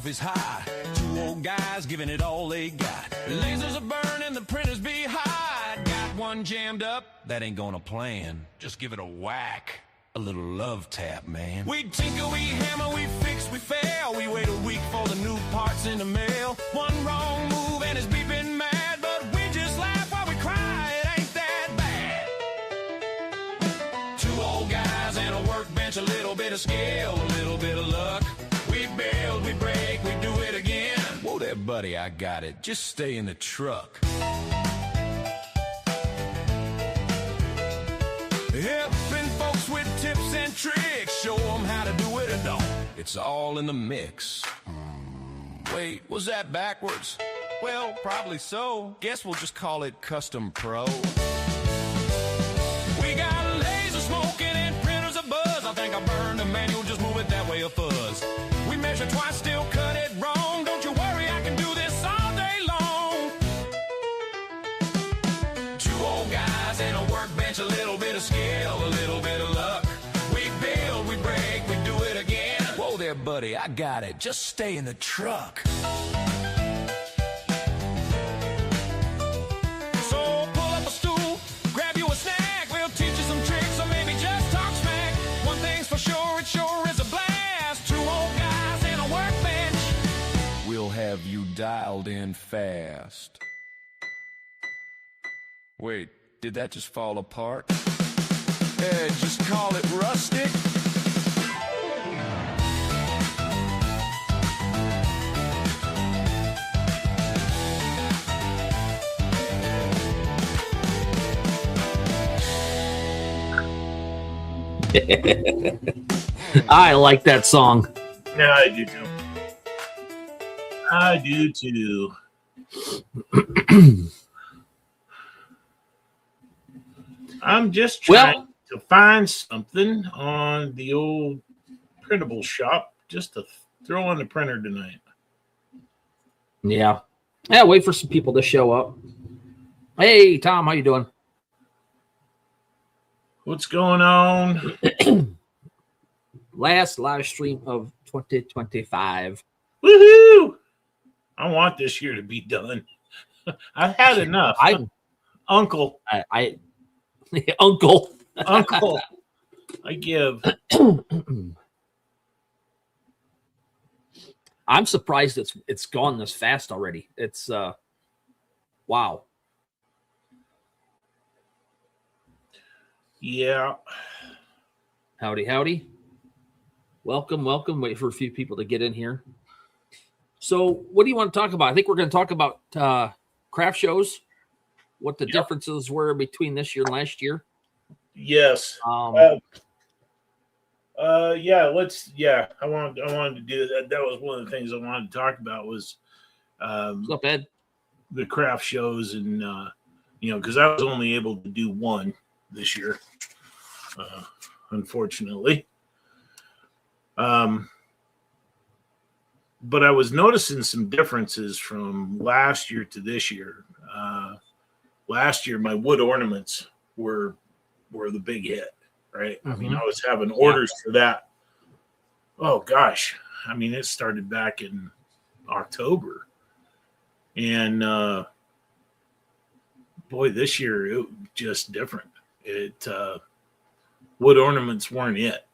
off is high. Two old guys giving it all they got. Lasers are burning, the printers be hot. Got one jammed up, that ain't gonna plan. Just give it a whack. A little love tap, man. We tinker, we hammer, we fix, we fail. We wait a week for the new parts in the mail. One wrong move and it's beeping mad, but we just laugh while we cry. It ain't that bad. Two old guys and a workbench, a little bit of skill, a little bit of luck. We build, we break, we do it again. Whoa there, buddy, I got it. Just stay in the truck. Helping folks with tips and tricks, show them how to do it or don't. It's all in the mix. Wait, was that backwards? Well, probably so. Guess we'll just call it Custom Pro. We got laser smoking and printers a buzz. I think I burned the manual, just move it that way a fuzz. We measure twice, still cut it wrong. Don't you worry, I can do this all day long. Two old guys and a workbench, a little bit of skill, a little bit of luck. We build, we break, we do it again. Whoa there, buddy, I got it. Just stay in the truck. So pull up a stool, grab you a snack. We'll teach you some tricks, or maybe just talk smack. One thing's for sure, it sure is a blast. Two old guys and a workbench. We'll have you dialed in fast. Wait, did that just fall apart? Just call it rustic. I like that song. Yeah, I do too. I do too. I'm just trying to find something on the old printable shop just to throw on the printer tonight. Yeah. Wait for some people to show up. Hey, Tom, how you doing? What's going on? Last live stream of 2025. Woohoo! I want this year to be done. I've had enough. Uncle. Uncle. Uncle. I give. I'm surprised it's gone this fast already. It's wow. Yeah. Howdy, howdy. Welcome, welcome. Wait for a few people to get in here. So what do you want to talk about? I think we're going to talk about craft shows, what the differences were between this year and last year. Yes. I wanted to do that. That was one of the things I wanted to talk about was What's up, Ed? the craft shows and because I was only able to do one this year, unfortunately. But I was noticing some differences from last year to this year. Last year, my wood ornaments were the big hit, right? Mm-hmm. I mean, I was having orders for that. Oh, gosh. I mean, it started back in October. And, boy, this year, it was just different. Wood ornaments weren't it.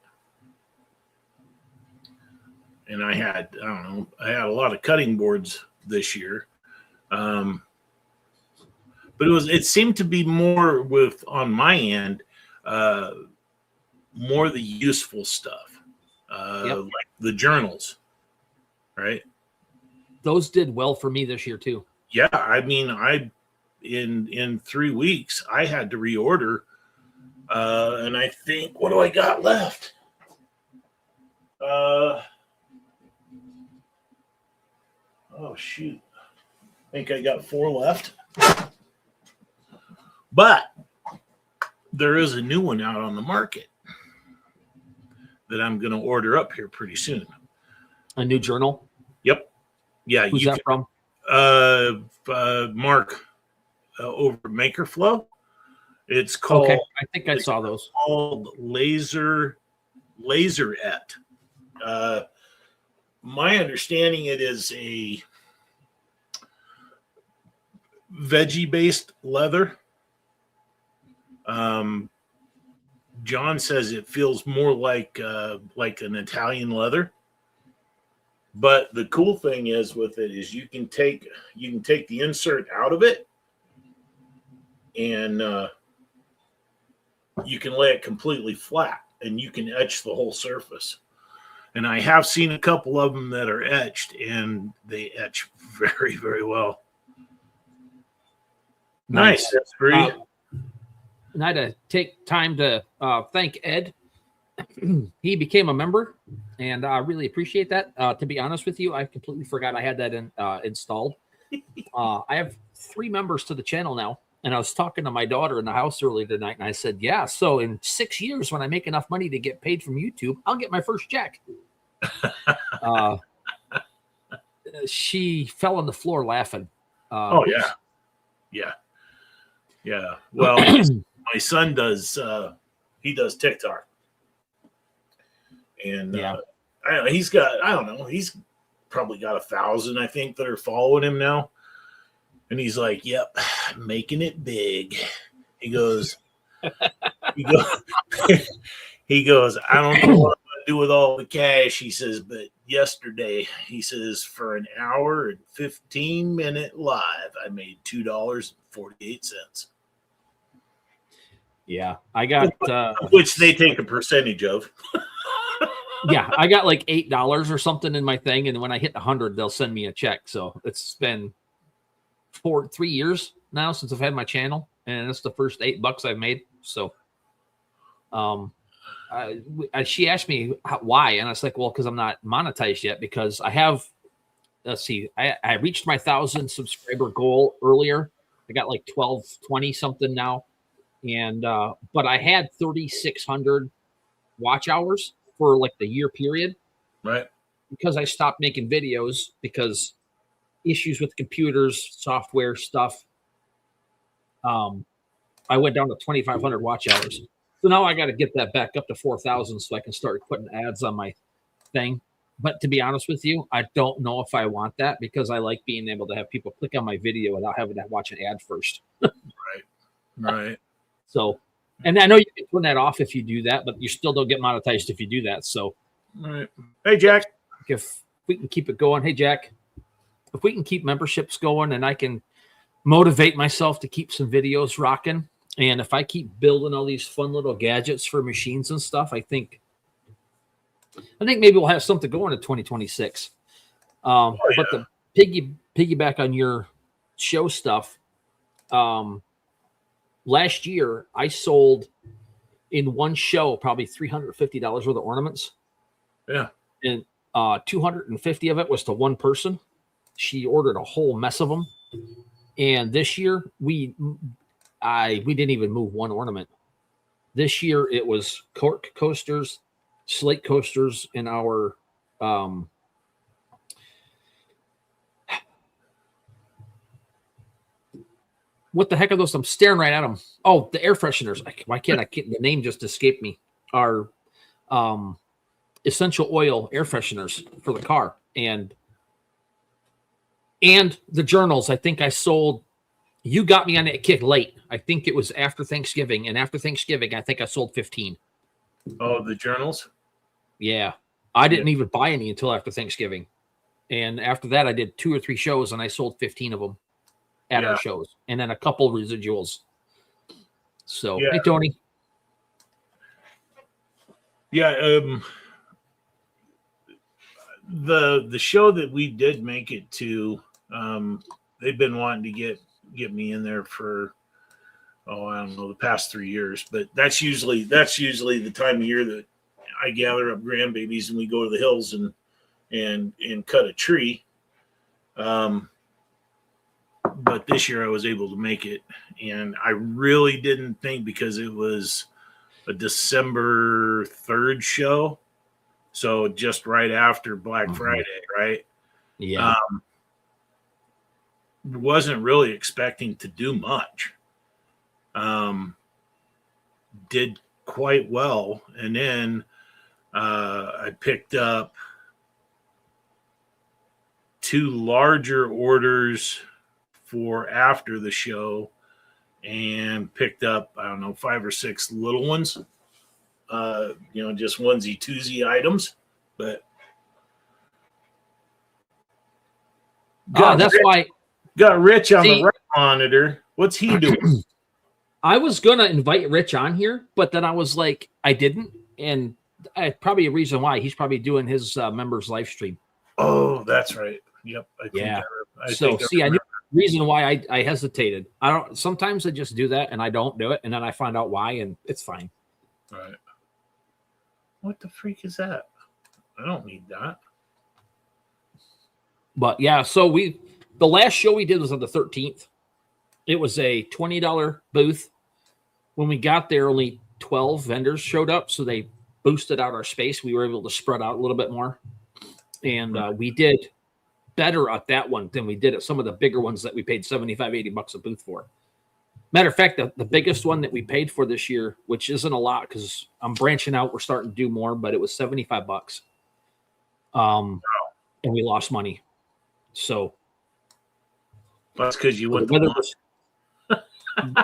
And I had a lot of cutting boards this year. But it seemed to be more on my end, more the useful stuff, like the journals, right? Those did well for me this year too. Yeah. I mean, in 3 weeks, I had to reorder, and I think, what do I got left? Oh, shoot. I think I got 4 left. But there is a new one out on the market that I'm going to order up here pretty soon. A new journal? Yep. Yeah. Who's that from? Mark over Makerflow. It's called. Okay, I think I saw those. Called Laser Et. my understanding, it is a veggie-based leather. John says it feels more like an Italian leather. But the cool thing is with it is you can take the insert out of it, and you can lay it completely flat, and you can etch the whole surface. And I have seen a couple of them that are etched, and they etch very, very well. Nice. That's free. And I had to take time to thank Ed. He became a member, and I really appreciate that. To be honest with you, I completely forgot I had that installed. I have 3 members to the channel now, and I was talking to my daughter in the house earlier tonight, and I said, yeah, so in 6 years, when I make enough money to get paid from YouTube, I'll get my first check. She fell on the floor laughing. Oh, yeah. Well, my son does, he does TikTok. And he's probably got 1,000, I think, that are following him now. And he's like, yep, making it big. He goes, he goes, I don't know what I'm going to do with all the cash. He says, but yesterday, he says, for an hour and 15-minute live, I made $2.48. Yeah, I got which they take a percentage of. Yeah, I got like $8 or something in my thing, and when I hit 100, they'll send me a check. So it's been 3 years now since I've had my channel, and it's the first $8 I've made. So, she asked me why, and I was like, well, because I'm not monetized yet. Because I have, let's see, I reached my 1,000 subscriber goal earlier. I got like 20 something now, and but I had 3,600 watch hours for like the year period, right? Because I stopped making videos because issues with computers, software stuff. I went down to 2,500 watch hours. So now I got to get that back up to 4,000 so I can start putting ads on my thing. But to be honest with you, I don't know if I want that, because I like being able to have people click on my video without having to watch an ad first. Right. So, and I know you can turn that off if you do that, but you still don't get monetized if you do that. So, all right. Hey, Jack. If we can keep it going. Hey, Jack. If we can keep memberships going, and I can motivate myself to keep some videos rocking, and if I keep building all these fun little gadgets for machines and stuff, I think maybe we'll have something going in 2026. But the piggyback on your show stuff, last year I sold in one show probably $350 worth of ornaments. Yeah. And 250 of it was to one person. She ordered a whole mess of them. And this year we didn't even move one ornament. This year it was cork coasters, slate coasters, and our what the heck are those? I'm staring right at them. Oh, the air fresheners. Why can't the name just escaped me? Our essential oil air fresheners for the car, and the journals. I think I sold. You got me on that kick late. I think it was after Thanksgiving, and after Thanksgiving, I think I sold 15. Oh, the journals? Yeah. I didn't even buy any until after Thanksgiving. And after that, I did 2 or 3 shows, and I sold 15 of them at our shows, and then a couple residuals. So, hey, Tony. Yeah. The show that we did make it to, they've been wanting to get me in there for, I don't know, the past 3 years, but that's usually the time of year that I gather up grandbabies and we go to the hills and cut a tree. But this year I was able to make it, and I really didn't think, because it was a December 3rd show. So just right after Black Friday, right? Yeah. Wasn't really expecting to do much. Did quite well. And then I picked up 2 larger orders for after the show and picked up, I don't know, 5 or 6 little ones. Just onesie twosie items, but that's why got Rich on the right monitor. What's he doing? I was gonna invite Rich on here, but then I was like, I didn't, and probably a reason why. He's probably doing his members live stream. Oh, that's right. Yep. I knew the reason why I hesitated. Sometimes I just do that and I don't do it, and then I find out why, and it's fine. Right. What the freak is that? I don't need that. But yeah, so the last show we did was on the 13th. It was a $20 booth. When we got there, only 12 vendors showed up, so they boosted out our space. We were able to spread out a little bit more. And we did better at that one than we did at some of the bigger ones that we paid $75-$80 a booth for. Matter of fact, the biggest one that we paid for this year, which isn't a lot because I'm branching out, we're starting to do more, but it was $75. And we lost money. So that's because you went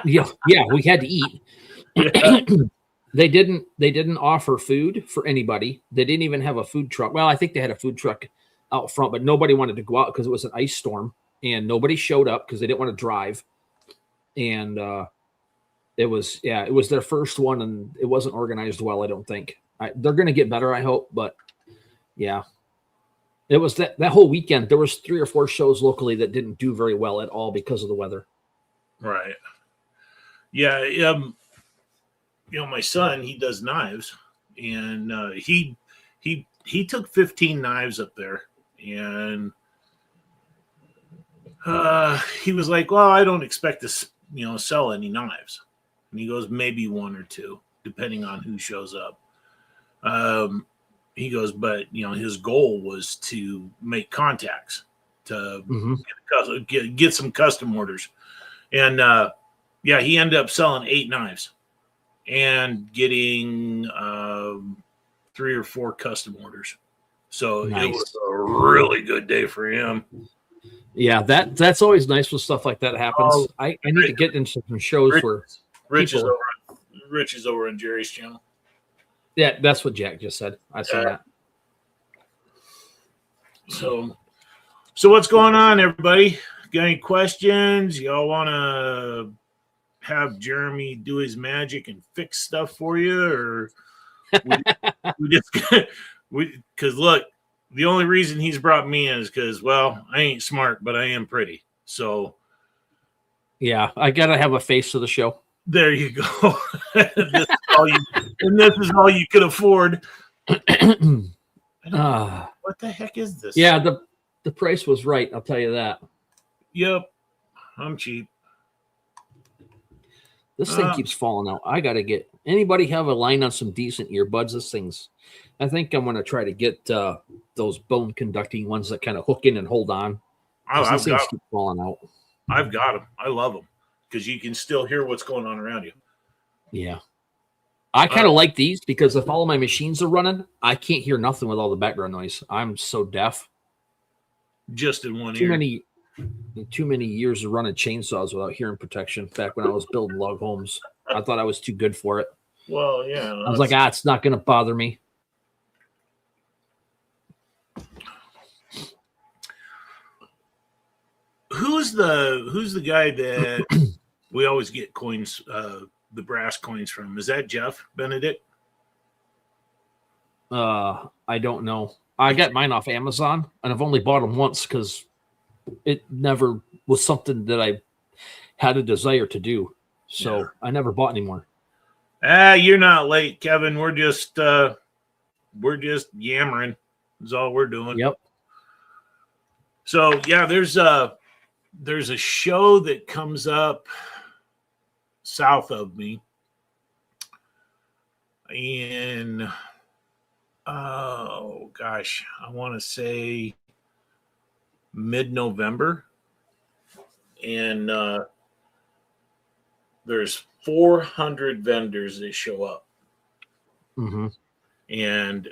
yeah, we had to eat. They didn't offer food for anybody. They didn't even have a food truck. Well, I think they had a food truck out front, but nobody wanted to go out because it was an ice storm, and nobody showed up because they didn't want to drive. And it was their first one, and it wasn't organized well, I don't think. They're going to get better, I hope, but yeah. It was that whole weekend. There was 3 or 4 shows locally that didn't do very well at all because of the weather. Right. Yeah. My son, he does knives, and he took 15 knives up there, and he was like, "Well, I don't expect to, sell any knives." And he goes, "Maybe 1 or 2, depending on who shows up." He goes, but his goal was to make contacts to get some custom orders, and he ended up selling 8 knives and getting 3 or 4 custom orders. So nice. It was a really good day for him. Yeah, that's always nice when stuff like that happens. I need to get into some shows where Rich is over on Jerry's channel. Yeah, that's what Jack just said. I saw that. So what's going on, everybody? Got any questions? Y'all want to have Jeremy do his magic and fix stuff for you, or because look, the only reason he's brought me in is because, well, I ain't smart, but I am pretty. So yeah, I gotta have a face to the show. There you go. This is all you could afford. What the heck is this? Yeah, the price was right. I'll tell you that. Yep, I'm cheap. This thing keeps falling out. I gotta get. Anybody have a line on some decent earbuds? This thing's. I think I'm gonna try to get those bone conducting ones that kind of hook in and hold on. These things keep falling out. I've got them. I love them because you can still hear what's going on around you. Yeah. I kind of like these because if all of my machines are running, I can't hear nothing with all the background noise. I'm so deaf. Just in one ear. Too many years of running chainsaws without hearing protection back when I was building log homes. I thought I was too good for it. Well, yeah. I was like, it's not going to bother me. Who's the guy that we always get coins, the brass coins from? Is that Jeff Benedict? I don't know. I got mine off Amazon, and I've only bought them once because it never was something that I had a desire to do. So yeah. I never bought anymore. You're not late, Kevin. We're just yammering. Is all we're doing. Yep. So yeah, there's a show that comes up south of me in I want to say mid-November, and there's 400 vendors that show up, and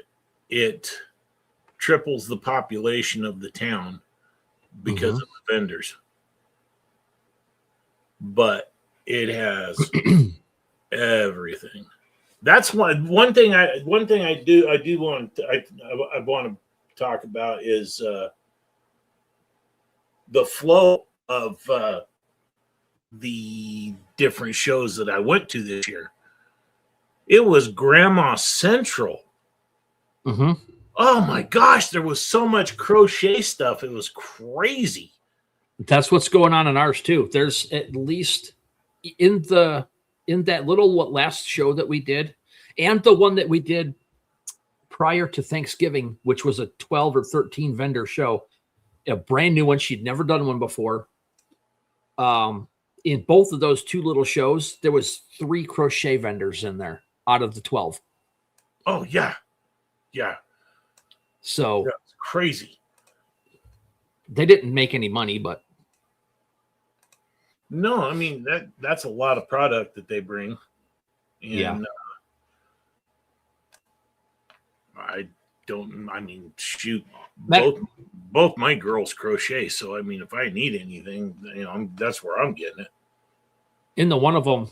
it triples the population of the town. because of the vendors. But it has everything. That's one thing I want to talk about is the flow of the different shows that I went to this year. It was Grandma Central. Mm-hmm. Oh my gosh, there was so much crochet stuff. It was crazy. That's what's going on in ours too. There's at least in that little last show that we did, and the one that we did prior to Thanksgiving, which was a 12 or 13 vendor show, a brand new one. She'd never done one before. In both of those two little shows, there was 3 crochet vendors in there out of the 12. Oh yeah. So that's crazy. They didn't make any money, but no, I mean that's a lot of product that they bring. And shoot, both my girls crochet, so I mean if I need anything, that's where I'm getting it. In the one of them,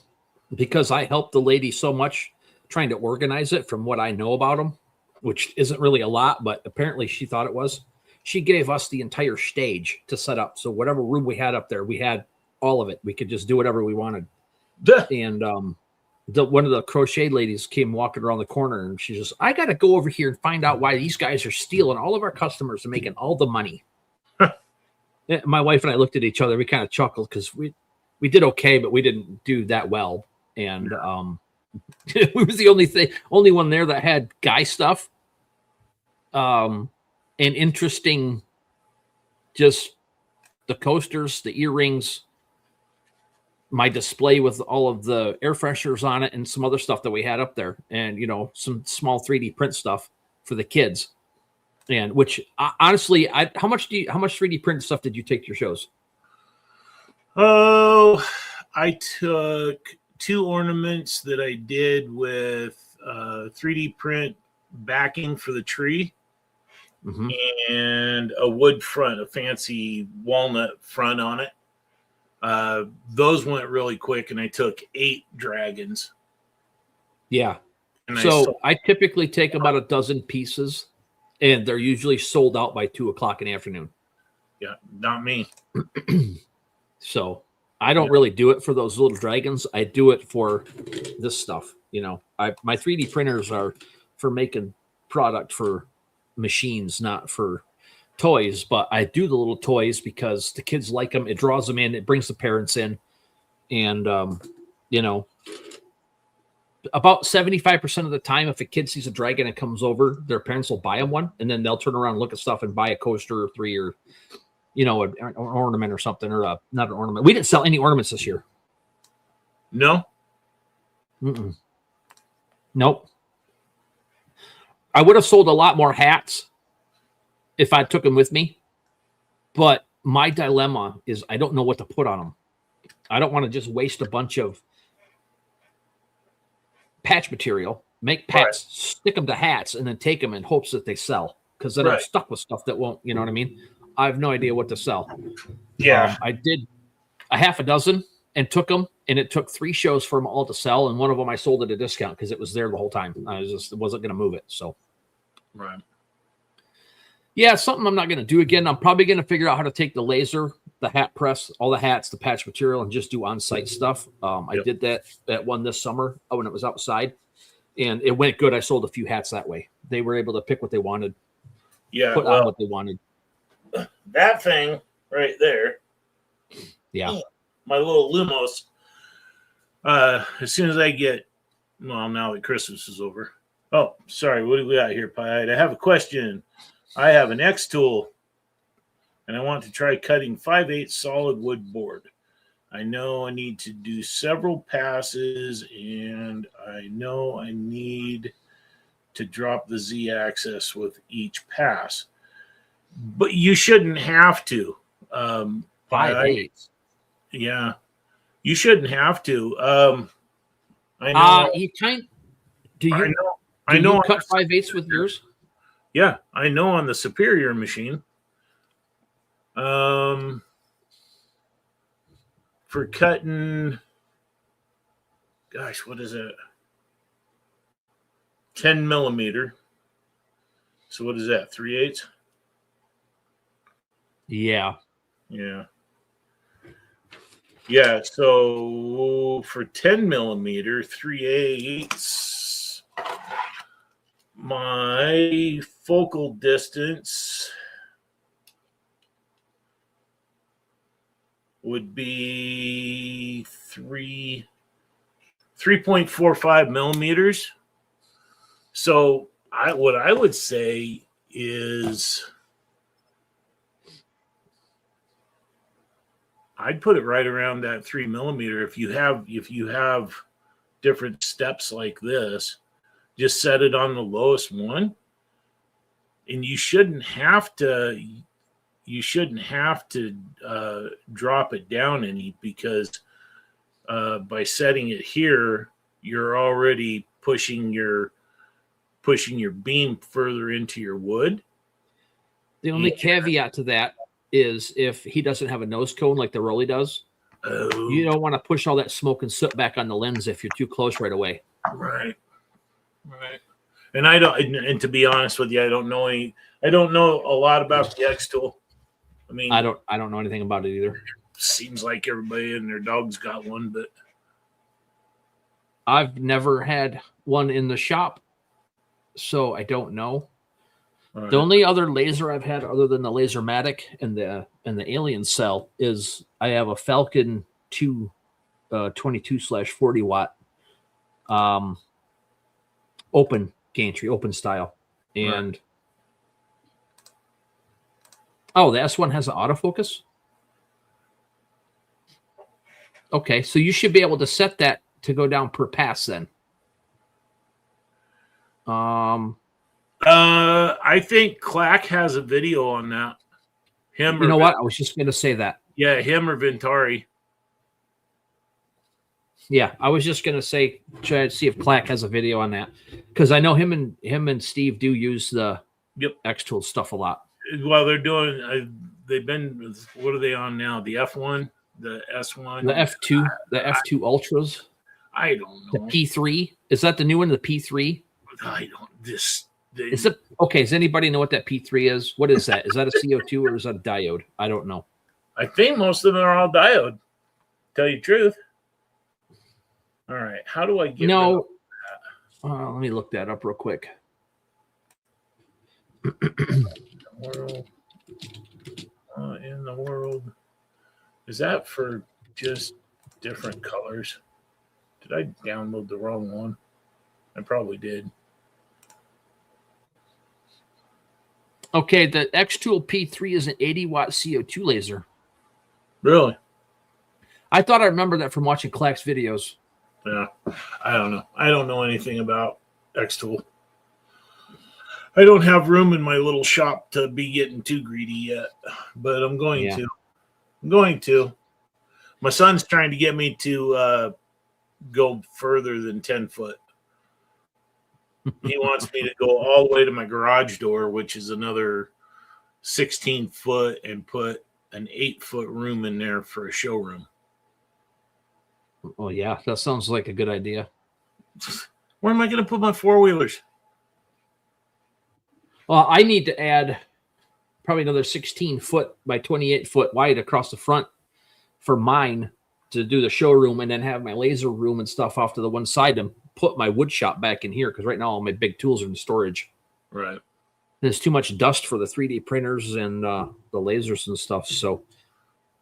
because I helped the lady so much trying to organize it from what I know about them, which isn't really a lot, but apparently she thought it was. She gave us the entire stage to set up. So whatever room we had up there, we had all of it. We could just do whatever we wanted. And one of the crochet ladies came walking around the corner, and she just, I got to go over here and find out why these guys are stealing all of our customers and making all the money. My wife and I looked at each other. We kind of chuckled because we did okay, but we didn't do that well. And we was the only one there that had guy stuff. And interesting, just the coasters, the earrings, my display with all of the air fresheners on it, and some other stuff that we had up there, and some small 3D print stuff for the kids. And which honestly, how much 3D print stuff did you take to your shows? Oh, I took 2 ornaments that I did with 3D print backing for the tree. Mm-hmm. And a wood front, a fancy walnut front on it. Those went really quick, and I took 8 dragons. Yeah. And so I typically take about a dozen pieces, and they're usually sold out by 2:00 in the afternoon. Yeah, not me. So I don't really do it for those little dragons. I do it for this stuff. My 3D printers are for making product for machines, not for toys, but I do the little toys because the kids like them. It draws them in, it brings the parents in, and about 75% of the time, if a kid sees a dragon and comes over, their parents will buy them one, and then they'll turn around and look at stuff and buy a coaster or 3 or an ornament or something, or not an ornament. We didn't sell any ornaments this year. No. Nope. I would have sold a lot more hats if I took them with me, but my dilemma is I don't know what to put on them. I don't want to just waste a bunch of patch material, make patch, stick them to hats, and then take them in hopes that they sell, because then I'm stuck with stuff that won't, you know what I mean? I have no idea what to sell. Yeah. I did a half a dozen and took them, and it took 3 shows for them all to sell, and one of them I sold at a discount because it was there the whole time. I wasn't going to move it. So, yeah, something I'm not going to do again. I'm probably going to figure out how to take the laser, the hat press, all the hats, the patch material, and just do on-site stuff. I did that one this summer when it was outside, and it went good. I sold a few hats that way. They were able to pick what they wanted, put on what they wanted. That thing right there. Yeah. My little Lumos. As soon as I get, now that Christmas is over. Oh, sorry. What do we got here, Pied? I have a question. I have an X tool, and I want to try cutting 5/8 solid wood board. I know I need to do several passes, and I know I need to drop the Z-axis with each pass. But you shouldn't have to. 5/8. Yeah, you shouldn't have to. I know. You kind. Do you? I know. You cut 5/8 with yours? Yeah, I know on the Superior machine. For cutting, gosh, what is it? 10 millimeter. So what is that? 3/8? Yeah. Yeah. Yeah. So for 10 millimeter, 3/8, my focal distance would be 3.45 millimeters. So what I would say is I'd put it right around that 3 millimeter. If you have different steps like this, just set it on the lowest one, and you shouldn't have to drop it down any, because by setting it here, you're already pushing your beam further into your wood. The only caveat to that is if he doesn't have a nose cone like the Rolly does, you don't want to push all that smoke and soot back on the lens if you're too close right away. Right. And and to be honest with you, I don't know a lot about the X tool. I mean, I don't know anything about it either. Seems like everybody and their dog's got one, but I've never had one in the shop, so I don't know. Right. The only other laser I've had other than the Lasermatic and the Alien Cell is I have a Falcon 2 22/40 watt open gantry, open style. And oh, the S1 has an autofocus? Okay, so you should be able to set that to go down per pass then. I think Clack has a video on that. You know what? I was just going to say that. Yeah, him or Ventari. Yeah, I was just going to say, try to see if Clack has a video on that, because I know him and Steve do use the X-Tool stuff a lot. Well, they've been, what are they on now? The F1, the S1, the F2, the F2 Ultras. I don't know. The P3, is that the new one? The P3? I don't. Is it okay? Does anybody know what that P3 is? What is that? Is that a CO2 or is that a diode? I don't know. I think most of them are all diode. Tell you the truth. All right. How do I get let me look that up real quick. In the world. Is that for just different colors? Did I download the wrong one? I probably did. Okay, the X-Tool P3 is an 80-watt CO2 laser. Really? I thought I remember that from watching Clack's videos. Yeah, I don't know. I don't know anything about X-Tool. I don't have room in my little shop to be getting too greedy yet, but I'm going to. I'm going to. My son's trying to get me to go further than 10 foot. He wants me to go all the way to my garage door, which is another 16 foot, and put an 8-foot room in there for a showroom. Oh, yeah. That sounds like a good idea. Where am I going to put my four-wheelers? Well, I need to add probably another 16 foot by 28 foot wide across the front for mine to do the showroom, and then have my laser room and stuff off to the one side and put my wood shop back in here, because right now all my big tools are in storage. Right. There's too much dust for the 3D printers and the lasers and stuff. So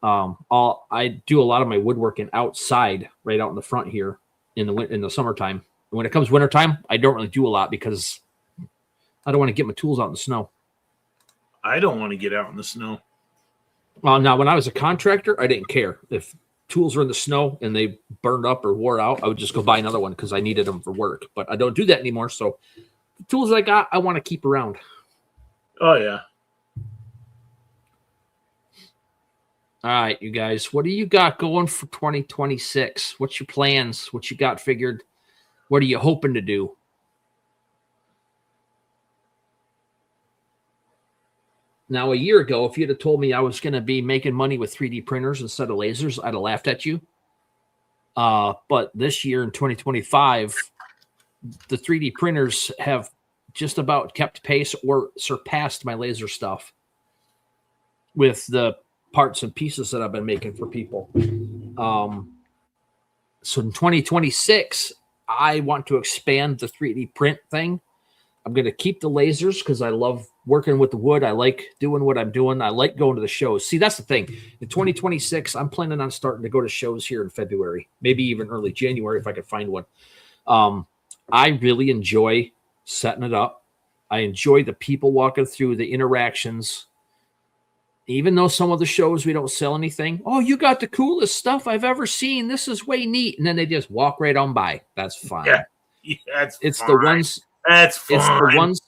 I do a lot of my woodworking outside, right out in the front here in the summertime. And when it comes wintertime, I don't really do a lot because I don't want to get my tools out in the snow. I don't want to get out in the snow. Well, now when I was a contractor, I didn't care if tools were in the snow and they burned up or wore out. I would just go buy another one because I needed them for work. But I don't do that anymore. So the tools I got, I want to keep around. Oh, yeah. All right, you guys, what do you got going for 2026? What's your plans? What you got figured? What are you hoping to do? Now, a year ago, if you'd have told me I was going to be making money with 3D printers instead of lasers, I'd have laughed at you. But this year in 2025, the 3D printers have just about kept pace or surpassed my laser stuff with the parts and pieces that I've been making for people. So in 2026, I want to expand the 3D print thing. I'm going to keep the lasers because I love working with the wood. I like doing what I'm doing. I like going to the shows. See, that's the thing. In 2026, I'm planning on starting to go to shows here in February, maybe even early January if I could find one. I really enjoy setting it up. I enjoy the people walking through, the interactions. Even though some of the shows we don't sell anything. Oh, you got the coolest stuff I've ever seen. This is way neat. And then they just walk right on by. That's fine. Yeah, it's fine. The ones. That's fine. It's the ones.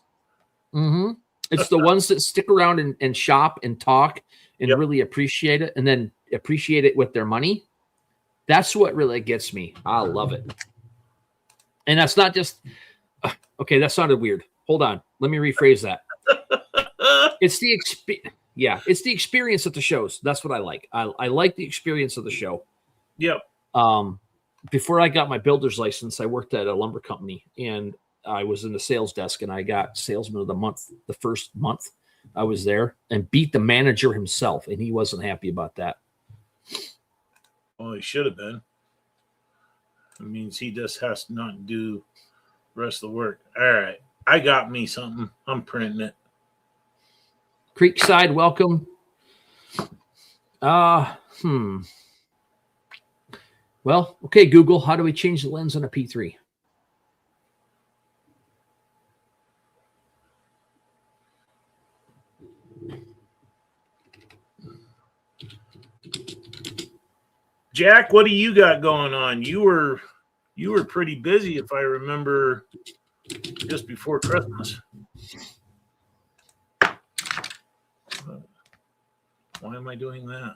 Mm-hmm. It's the ones that stick around and shop and talk and really appreciate it, and then appreciate it with their money. That's what really gets me. I love it. And that's not just okay. That sounded weird. Hold on. Let me rephrase that. It's the it's the experience at the shows. That's what I like. I like the experience of the show. Yep. Before I got my builder's license, I worked at a lumber company, and I was in the sales desk, and I got salesman of the month the first month I was there, and beat the manager himself, and he wasn't happy about that. Well, he should have been. It means he just has to not do the rest of the work. All right. I got me something. I'm printing it. Creekside, welcome. Well, okay, Google, how do we change the lens on a P3? Jack, what do you got going on? You were pretty busy, if I remember, just before Christmas. Why am I doing that?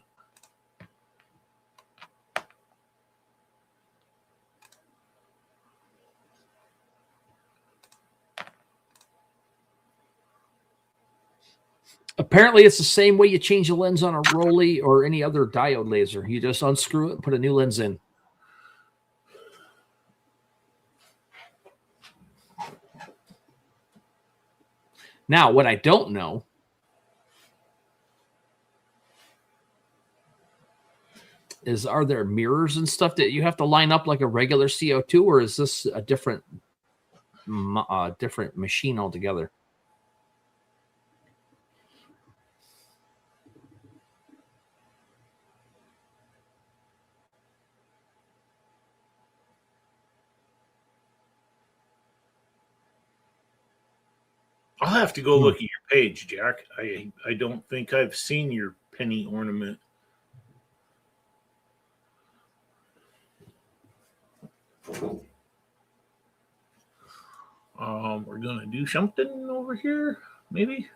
Apparently, it's the same way you change the lens on a Rolly or any other diode laser. You just unscrew it and put a new lens in. Now, what I don't know is, are there mirrors and stuff that you have to line up like a regular CO2, or is this a different machine altogether? I'll have to go look at your page, Jack. I don't think I've seen your penny ornament. We're gonna do something over here, maybe.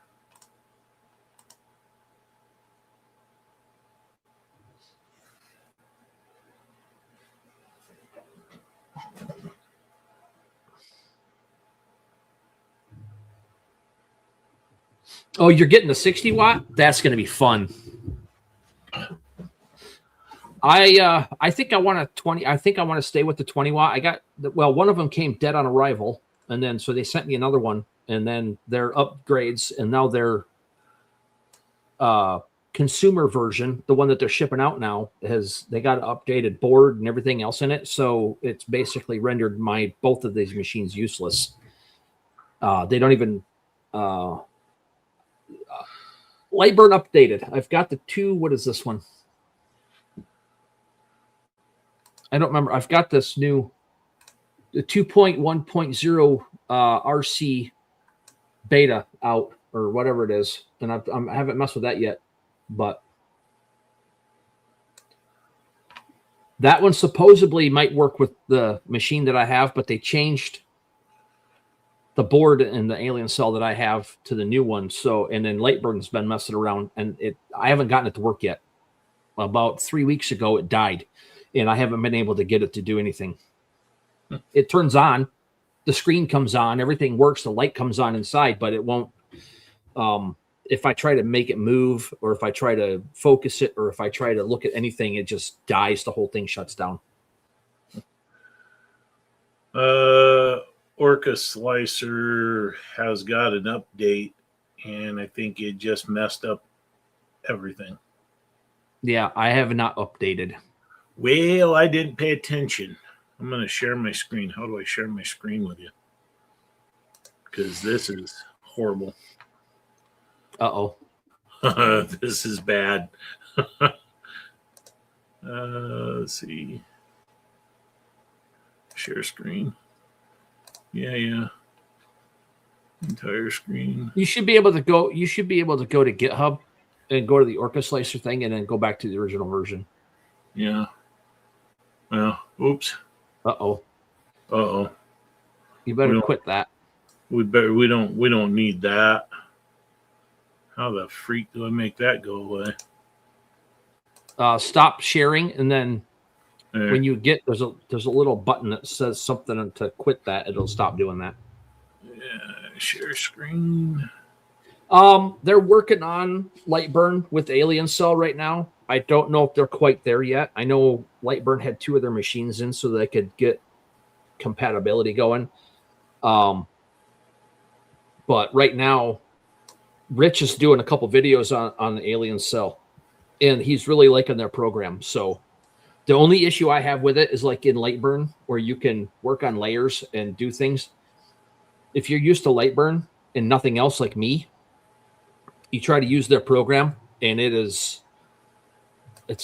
Oh, you're getting a 60 watt? That's going to be fun. I think I want a 20. I think I want to stay with the 20 watt. One of them came dead on arrival, and then so they sent me another one, and then their upgrades, and now their consumer version, the one that they're shipping out now, they got an updated board and everything else in it. So it's basically rendered both of these machines useless. They don't even Lightburn updated. I've got the two. What is this one? I don't remember. I've got this new, the 2.1.0 RC beta out, or whatever it is, and I haven't messed with that yet. But that one supposedly might work with the machine that I have, but they changed the board and the alien cell that I have to the new one. So, and then Lightburn's been messing around, and I haven't gotten it to work yet. About 3 weeks ago, it died, and I haven't been able to get it to do anything. It turns on, the screen comes on, everything works, the light comes on inside, but it won't. if I try to make it move, or if I try to focus it, or if I try to look at anything, it just dies. The whole thing shuts down. Orca Slicer has got an update, and I think it just messed up everything. Yeah, I have not updated. Well, I didn't pay attention. I'm going to share my screen. How do I share my screen with you? Because this is horrible. Uh-oh. This is bad. Let's see. Share screen. Yeah. Entire screen. You should be able to go. You should be able to go to GitHub and go to the Orca Slicer thing, and then go back to the original version. Yeah. Well, oops. Uh-oh. You We better don't- quit that. We don't need that. How the freak do I make that go away? Stop sharing, and then There. when you get there's a little button that says something to quit that. It'll stop doing that. Yeah, share screen. They're working on Lightburn with Alien Cell right now. I don't know if they're quite there yet. I know Lightburn had 2 of their machines in so they could get compatibility going. But right now, Rich is doing a couple videos on the Alien Cell, and he's really liking their program. So the only issue I have with it is like in Lightburn, where you can work on layers and do things. If you're used to Lightburn and nothing else like me, you try to use their program, and it's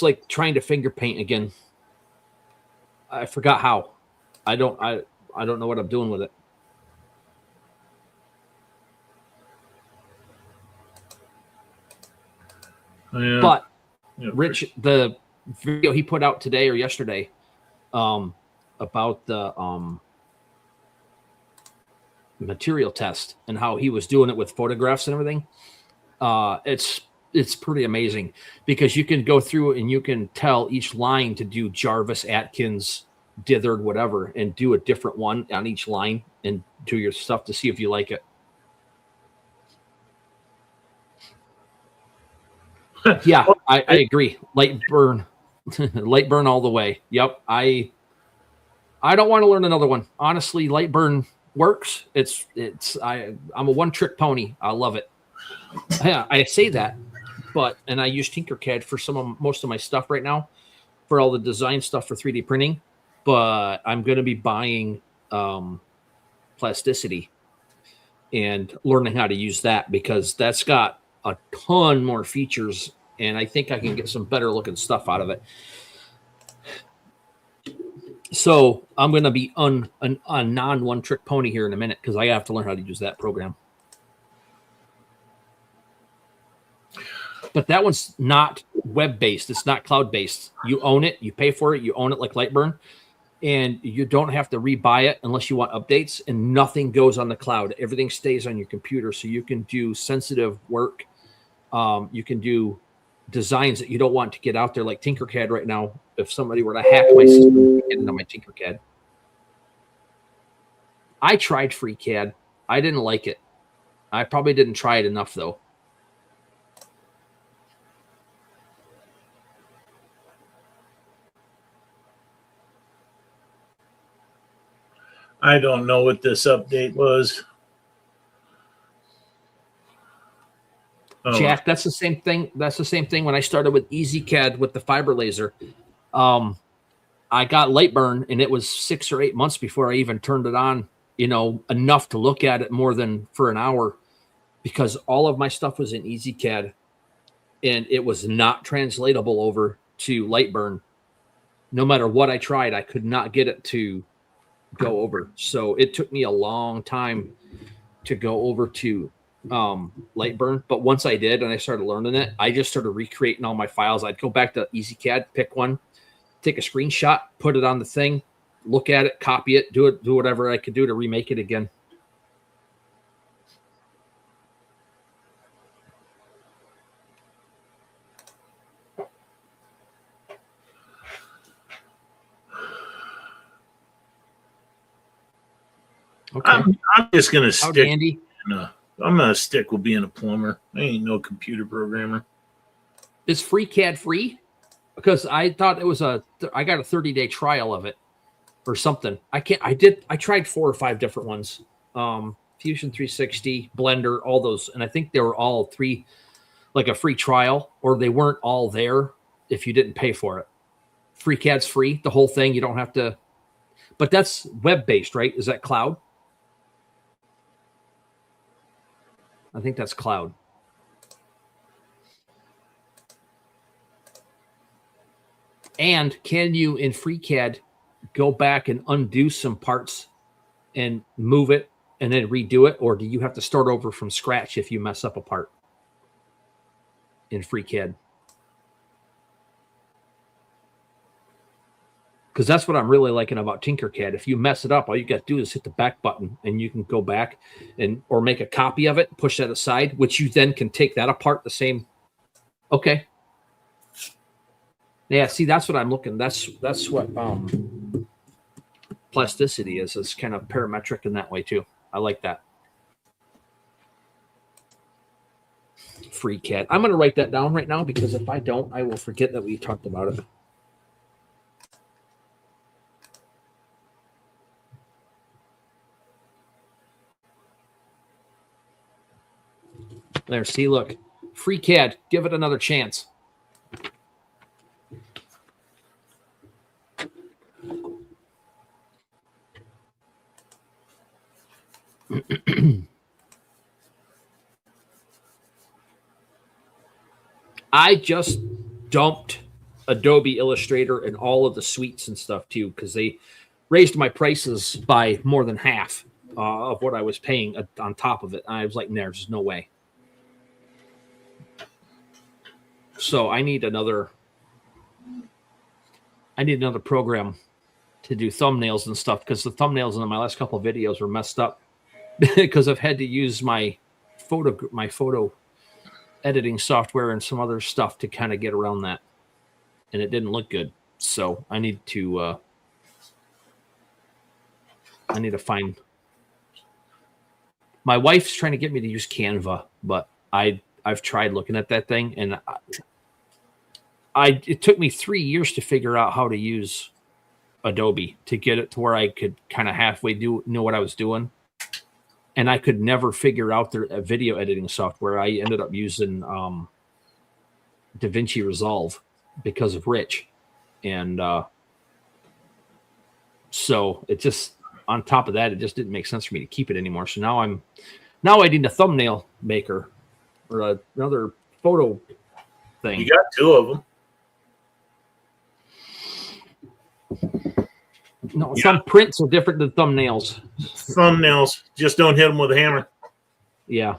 like trying to finger paint again. I forgot how. I don't know what I'm doing with it. Yeah. But Yeah, Rich, the video he put out today or yesterday, about the material test and how he was doing it with photographs and everything, it's pretty amazing, because you can go through and you can tell each line to do Jarvis, Atkins, Dithered, whatever, and do a different one on each line and do your stuff to see if you like it. Yeah, I agree. Lightburn all the way. Yep. I don't want to learn another one. Honestly, Lightburn works. I'm a one-trick pony. I love it. Yeah, I say that, and I use Tinkercad for most of my stuff right now, for all the design stuff for 3D printing. But I'm going to be buying plasticity and learning how to use that, because that's got a ton more features, and I think I can get some better looking stuff out of it. So I'm going to be on a non one trick pony here in a minute, because I have to learn how to use that program. But that one's not web based. It's not cloud based. You own it. You pay for it. You own it like Lightburn, and you don't have to rebuy it unless you want updates, and nothing goes on the cloud. Everything stays on your computer, so you can do sensitive work. You can do designs that you don't want to get out there, like Tinkercad right now. If somebody were to hack my system, get into my Tinkercad. I tried FreeCAD. I didn't like it. I probably didn't try it enough, though. I don't know what this update was. Jack, that's the same thing. That's the same thing when I started with EasyCAD with the fiber laser. I got Lightburn, and it was 6 or 8 months before I even turned it on, enough to look at it more than for an hour, because all of my stuff was in EasyCAD, and it was not translatable over to Lightburn. No matter what I tried, I could not get it to go over. So it took me a long time to go over to Lightburn, but once I did and I started learning it, I just started recreating all my files. I'd go back to EasyCAD, pick one, take a screenshot, put it on the thing, look at it, copy it, do whatever I could do to remake it again. Okay. I'm just going to Howdy, stick Andy. in a I'm gonna stick with being a plumber. I ain't no computer programmer. Is FreeCAD free? Because I thought it was I got a 30-day trial of it or something. I tried 4 or 5 different ones. Fusion 360, Blender, all those. And I think they were all 3, like a free trial, or they weren't all there if you didn't pay for it. FreeCAD's free, the whole thing. You don't have to, but that's web-based, right? Is that cloud? I think that's cloud. And can you, in FreeCAD, go back and undo some parts and move it and then redo it? Or do you have to start over from scratch if you mess up a part in FreeCAD? Because that's what I'm really liking about Tinkercad. If you mess it up, all you got to do is hit the back button and you can go back and or make a copy of it, push that aside, which you then can take that apart the same. Okay. Yeah, see, that's what I'm looking. That's what plasticity is. It's kind of parametric in that way too. I like that. FreeCAD. I'm going to write that down right now because if I don't, I will forget that we talked about it. There, see, look. FreeCAD, give it another chance. I just dumped Adobe Illustrator and all of the suites and stuff too because they raised my prices by more than half of what I was paying on top of it. I was like, there's no way. So I need another program to do thumbnails and stuff because the thumbnails in my last couple of videos were messed up because I've had to use my photo editing software and some other stuff to kind of get around that, and it didn't look good. So I need to find. My wife's trying to get me to use Canva, but I've tried looking at that thing, and it took me 3 years to figure out how to use Adobe to get it to where I could kind of halfway know what I was doing. And I could never figure out their video editing software. I ended up using DaVinci Resolve because of Rich. And so it just, on top of that, it just didn't make sense for me to keep it anymore. So now I need a thumbnail maker or another photo thing. You got 2 of them. No, some prints are different than thumbnails. Thumbnails, just don't hit them with a hammer. Yeah.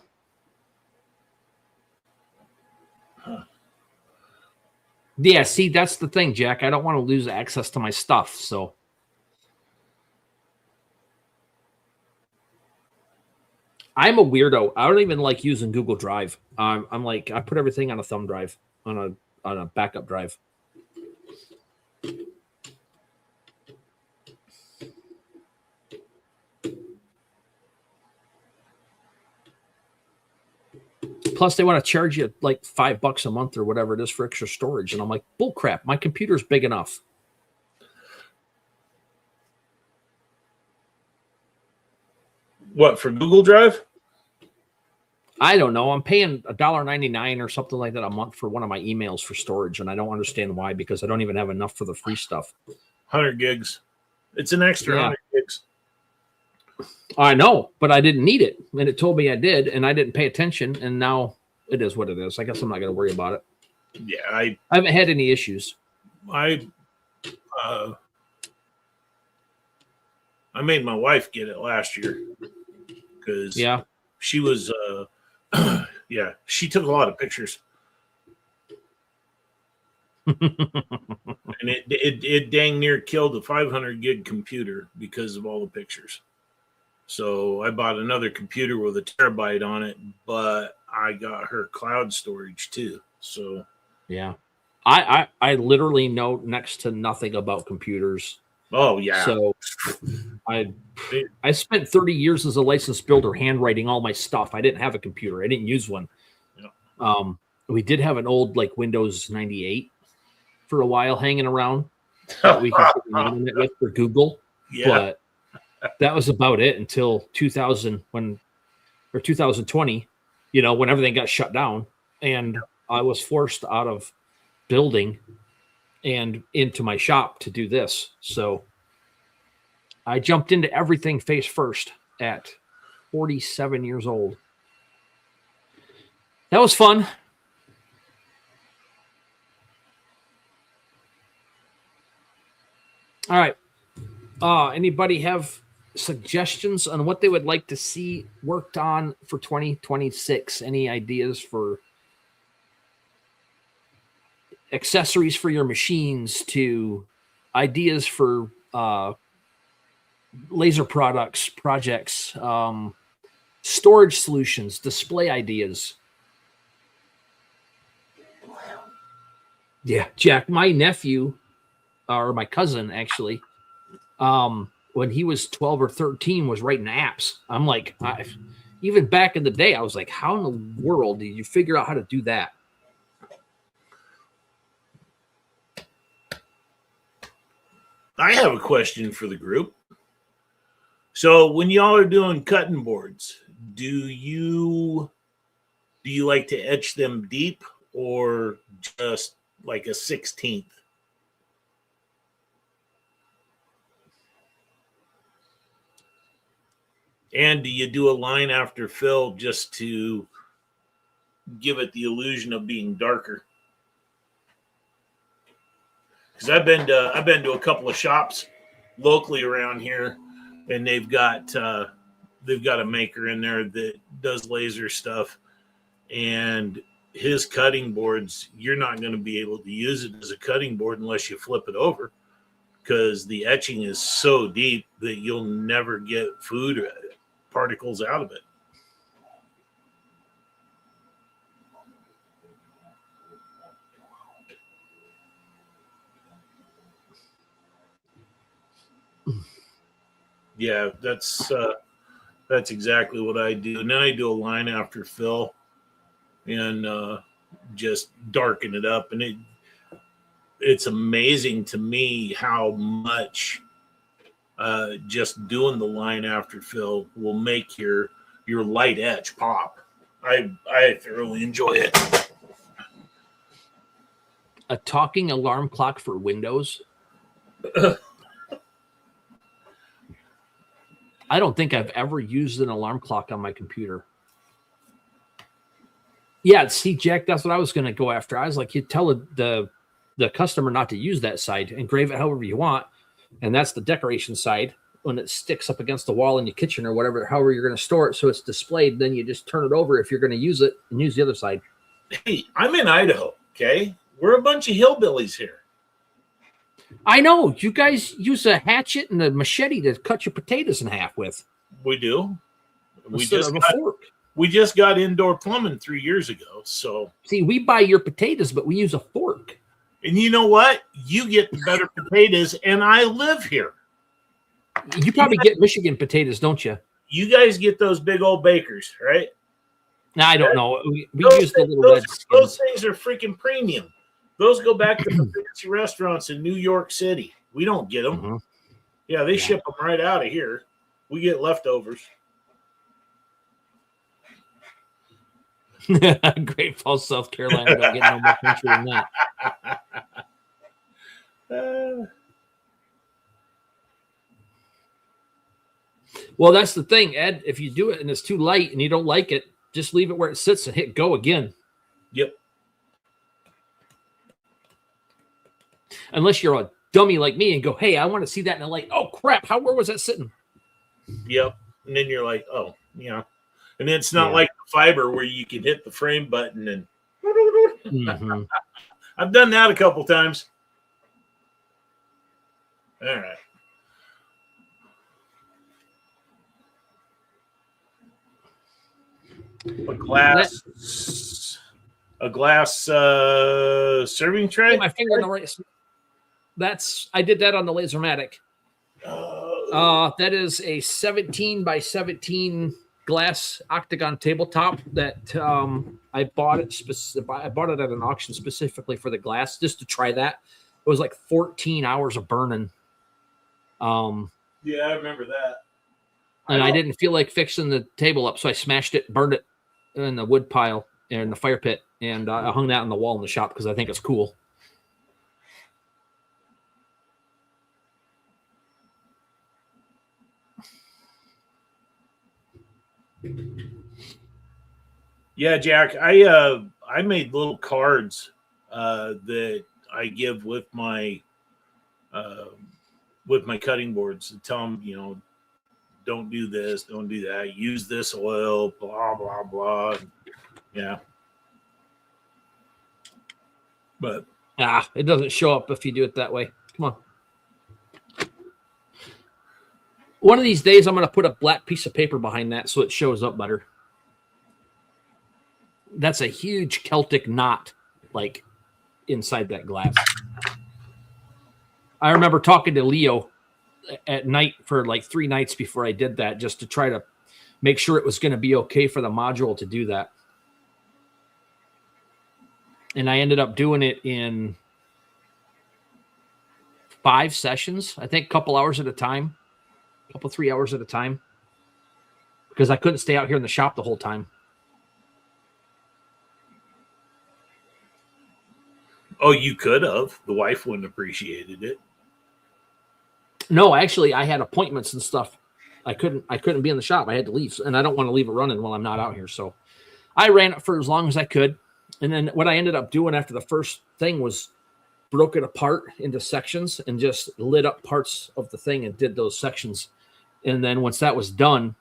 Yeah, see, that's the thing, Jack. I don't want to lose access to my stuff, so. I'm a weirdo. I don't even like using Google Drive. I'm like, I put everything on a thumb drive, on a backup drive. Plus, they want to charge you like $5 a month or whatever it is for extra storage. And I'm like, bull crap. My computer's big enough. What, for Google Drive? I don't know. I'm paying $1.99 or something like that a month for one of my emails for storage. And I don't understand why, because I don't even have enough for the free stuff. 100 gigs. It's an extra 100 gigs. I know, but I didn't need it. And it told me I did, and I didn't pay attention. And now it is what it is. I guess I'm not going to worry about it. Yeah, I haven't had any issues. I made my wife get it last year because she was she took a lot of pictures. And it dang near killed a 500 gig computer because of all the pictures. So I bought another computer with a terabyte on it, but I got her cloud storage too. So yeah, I literally know next to nothing about computers. Oh yeah. So I spent 30 years as a licensed builder handwriting all my stuff. I didn't have a computer. I didn't use one. Yeah. We did have an old like Windows 98 for a while hanging around that we could get the internet with for Google. Yeah. But that was about it until 2020, when everything got shut down, and I was forced out of building and into my shop to do this. So I jumped into everything face first at 47 years old. That was fun. All right. Anybody have suggestions on what they would like to see worked on for 2026? Any ideas for accessories for your machines, to ideas for laser projects, storage solutions, display ideas? Yeah, Jack, my nephew, or my cousin actually, when he was 12 or 13, was writing apps. I'm like, even back in the day, I was like, how in the world did you figure out how to do that? I have a question for the group. So when y'all are doing cutting boards, do you like to etch them deep or just like a 16th? And do you do a line after fill just to give it the illusion of being darker? Because I've been to a couple of shops locally around here, and they've got a maker in there that does laser stuff, and his cutting boards, you're not going to be able to use it as a cutting board unless you flip it over, because the etching is so deep that you'll never get food particles out of it. Yeah, that's exactly what I do. And then I do a line after fill and just darken it up. And it's amazing to me how much just doing the line after fill will make your light etch pop. I thoroughly enjoy it. A talking alarm clock for Windows. I don't think I've ever used an alarm clock on my computer. Yeah, see, Jack, that's what I was going to go after. I was like, you tell the customer not to use that side, engrave it however you want, and that's the decoration side. When it sticks up against the wall in your kitchen or whatever, however you're going to store it so it's displayed, then you just turn it over if you're going to use it, and use the other side. Hey, I'm in Idaho, okay? We're a bunch of hillbillies here. I know. You guys use a hatchet and a machete to cut your potatoes in half with. We do. Instead of a fork. We just got indoor plumbing 3 years ago. So see, we buy your potatoes, but we use a fork. And you know what? You get the better potatoes, and I live here. You probably get Michigan potatoes, don't you? You guys get those big old bakers, right? No, I don't know. We use the little red skins. Those things are freaking premium. Those go back to the fancy restaurants in New York City. We don't get them. Mm-hmm. Yeah, they ship them right out of here. We get leftovers. Great Falls, South Carolina. Don't get no more country than that. Well, that's the thing, Ed. If you do it and it's too light and you don't like it, just leave it where it sits and hit go again. Yep. Unless you're a dummy like me and go, hey, I want to see that in the light. Oh, crap. Where was that sitting? Yep. And then you're like, oh, yeah. And it's not like the fiber where you can hit the frame button and mm-hmm. I've done that a couple times. All right. A glass serving tray. My finger on the right. I did that on the Lasermatic. That is a 17 by 17 glass octagon tabletop that I bought it. I bought it at an auction specifically for the glass, just to try that. It was like 14 hours of burning. Yeah, I remember that. And I didn't feel like fixing the table up, so I smashed it, burned it in the wood pile in the fire pit, and I hung that on the wall in the shop because I think it's cool. Yeah, Jack, I made little cards that I give with my cutting boards to tell them, don't do this, don't do that, use this oil, blah blah blah. Yeah, but it doesn't show up if you do it that way. Come on. One of these days, I'm going to put a black piece of paper behind that so it shows up better. That's a huge Celtic knot, like, inside that glass. I remember talking to Leo at night for like 3 nights before I did that, just to try to make sure it was going to be okay for the module to do that. And I ended up doing it in 5 sessions, I think, a couple hours at a time, 3 hours at a time, because I couldn't stay out here in the shop the whole time. Oh, you could have. The wife wouldn't have appreciated it. No, actually, I had appointments and stuff. I couldn't be in the shop. I had to leave, and I don't want to leave it running while I'm not out here. So I ran it for as long as I could. And then what I ended up doing after the first thing was broke it apart into sections and just lit up parts of the thing and did those sections. And then once that was done,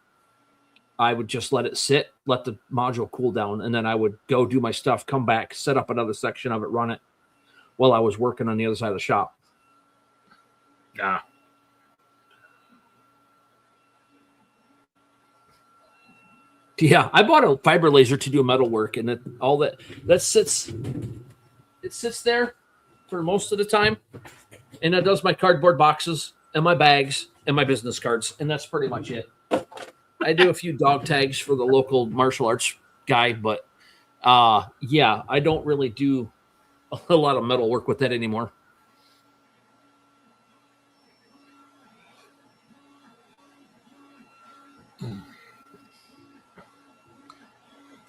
I would just let it sit, let the module cool down, and then I would go do my stuff, come back, set up another section of it, run it while I was working on the other side of the shop. Nah. Yeah, I bought a fiber laser to do metal work, and it sits there for most of the time, and it does my cardboard boxes and my bags and my business cards, and that's pretty much it. I do a few dog tags for the local martial arts guy, but yeah, I don't really do a lot of metal work with that anymore.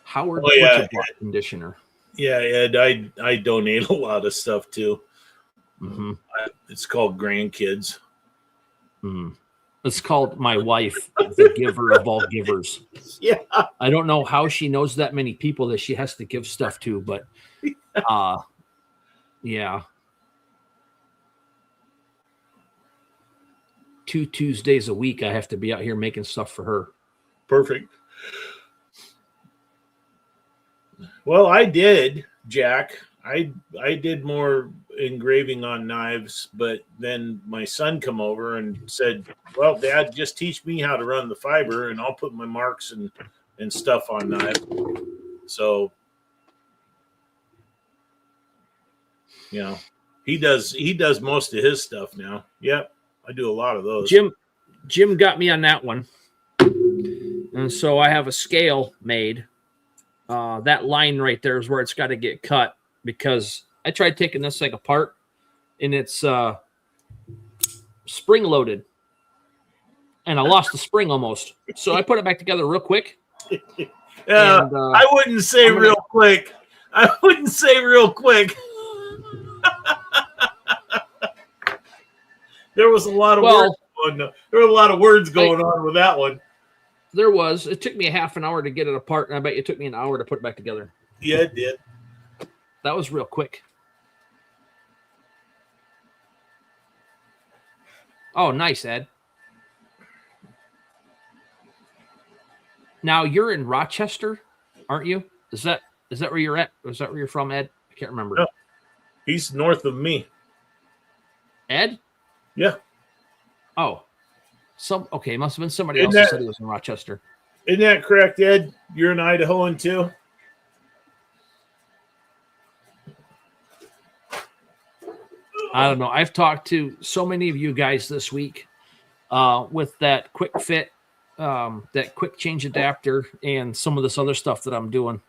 Howard, what's your block conditioner? Yeah, Ed, I donate a lot of stuff too. Mm-hmm. It's called Grandkids. Mm. It's called my wife, the giver of all givers. Yeah. I don't know how she knows that many people that she has to give stuff to, but yeah. 2 Tuesdays a week, I have to be out here making stuff for her. Perfect. Well, I did, Jack. I did more engraving on knives, but then my son come over and said, well, Dad, just teach me how to run the fiber and I'll put my marks and stuff on knives. So, he does most of his stuff now. Yep. I do a lot of those. Jim got me on that one. And so I have a scale made. That line right there is where it's got to get cut, because I tried taking this thing apart and it's spring loaded and I lost the spring almost. So I put it back together real quick. I wouldn't say real quick. I wouldn't say real quick. There was a lot of words going on. There were a lot of words going on with that one. There was. It took me a half an hour to get it apart, and I bet it took me an hour to put it back together. Yeah, it did. That was real quick. Oh, nice, Ed. Now you're in Rochester, aren't you? Is that where you're at? Is that where you're from, Ed? I can't remember. No, he's north of me. Ed? Yeah. Oh. Okay, must have been somebody else who said he was in Rochester. Isn't that correct, Ed? You're an Idahoan too? I don't know. I've talked to so many of you guys this week, with that quick fit, that quick change adapter, and some of this other stuff that I'm doing,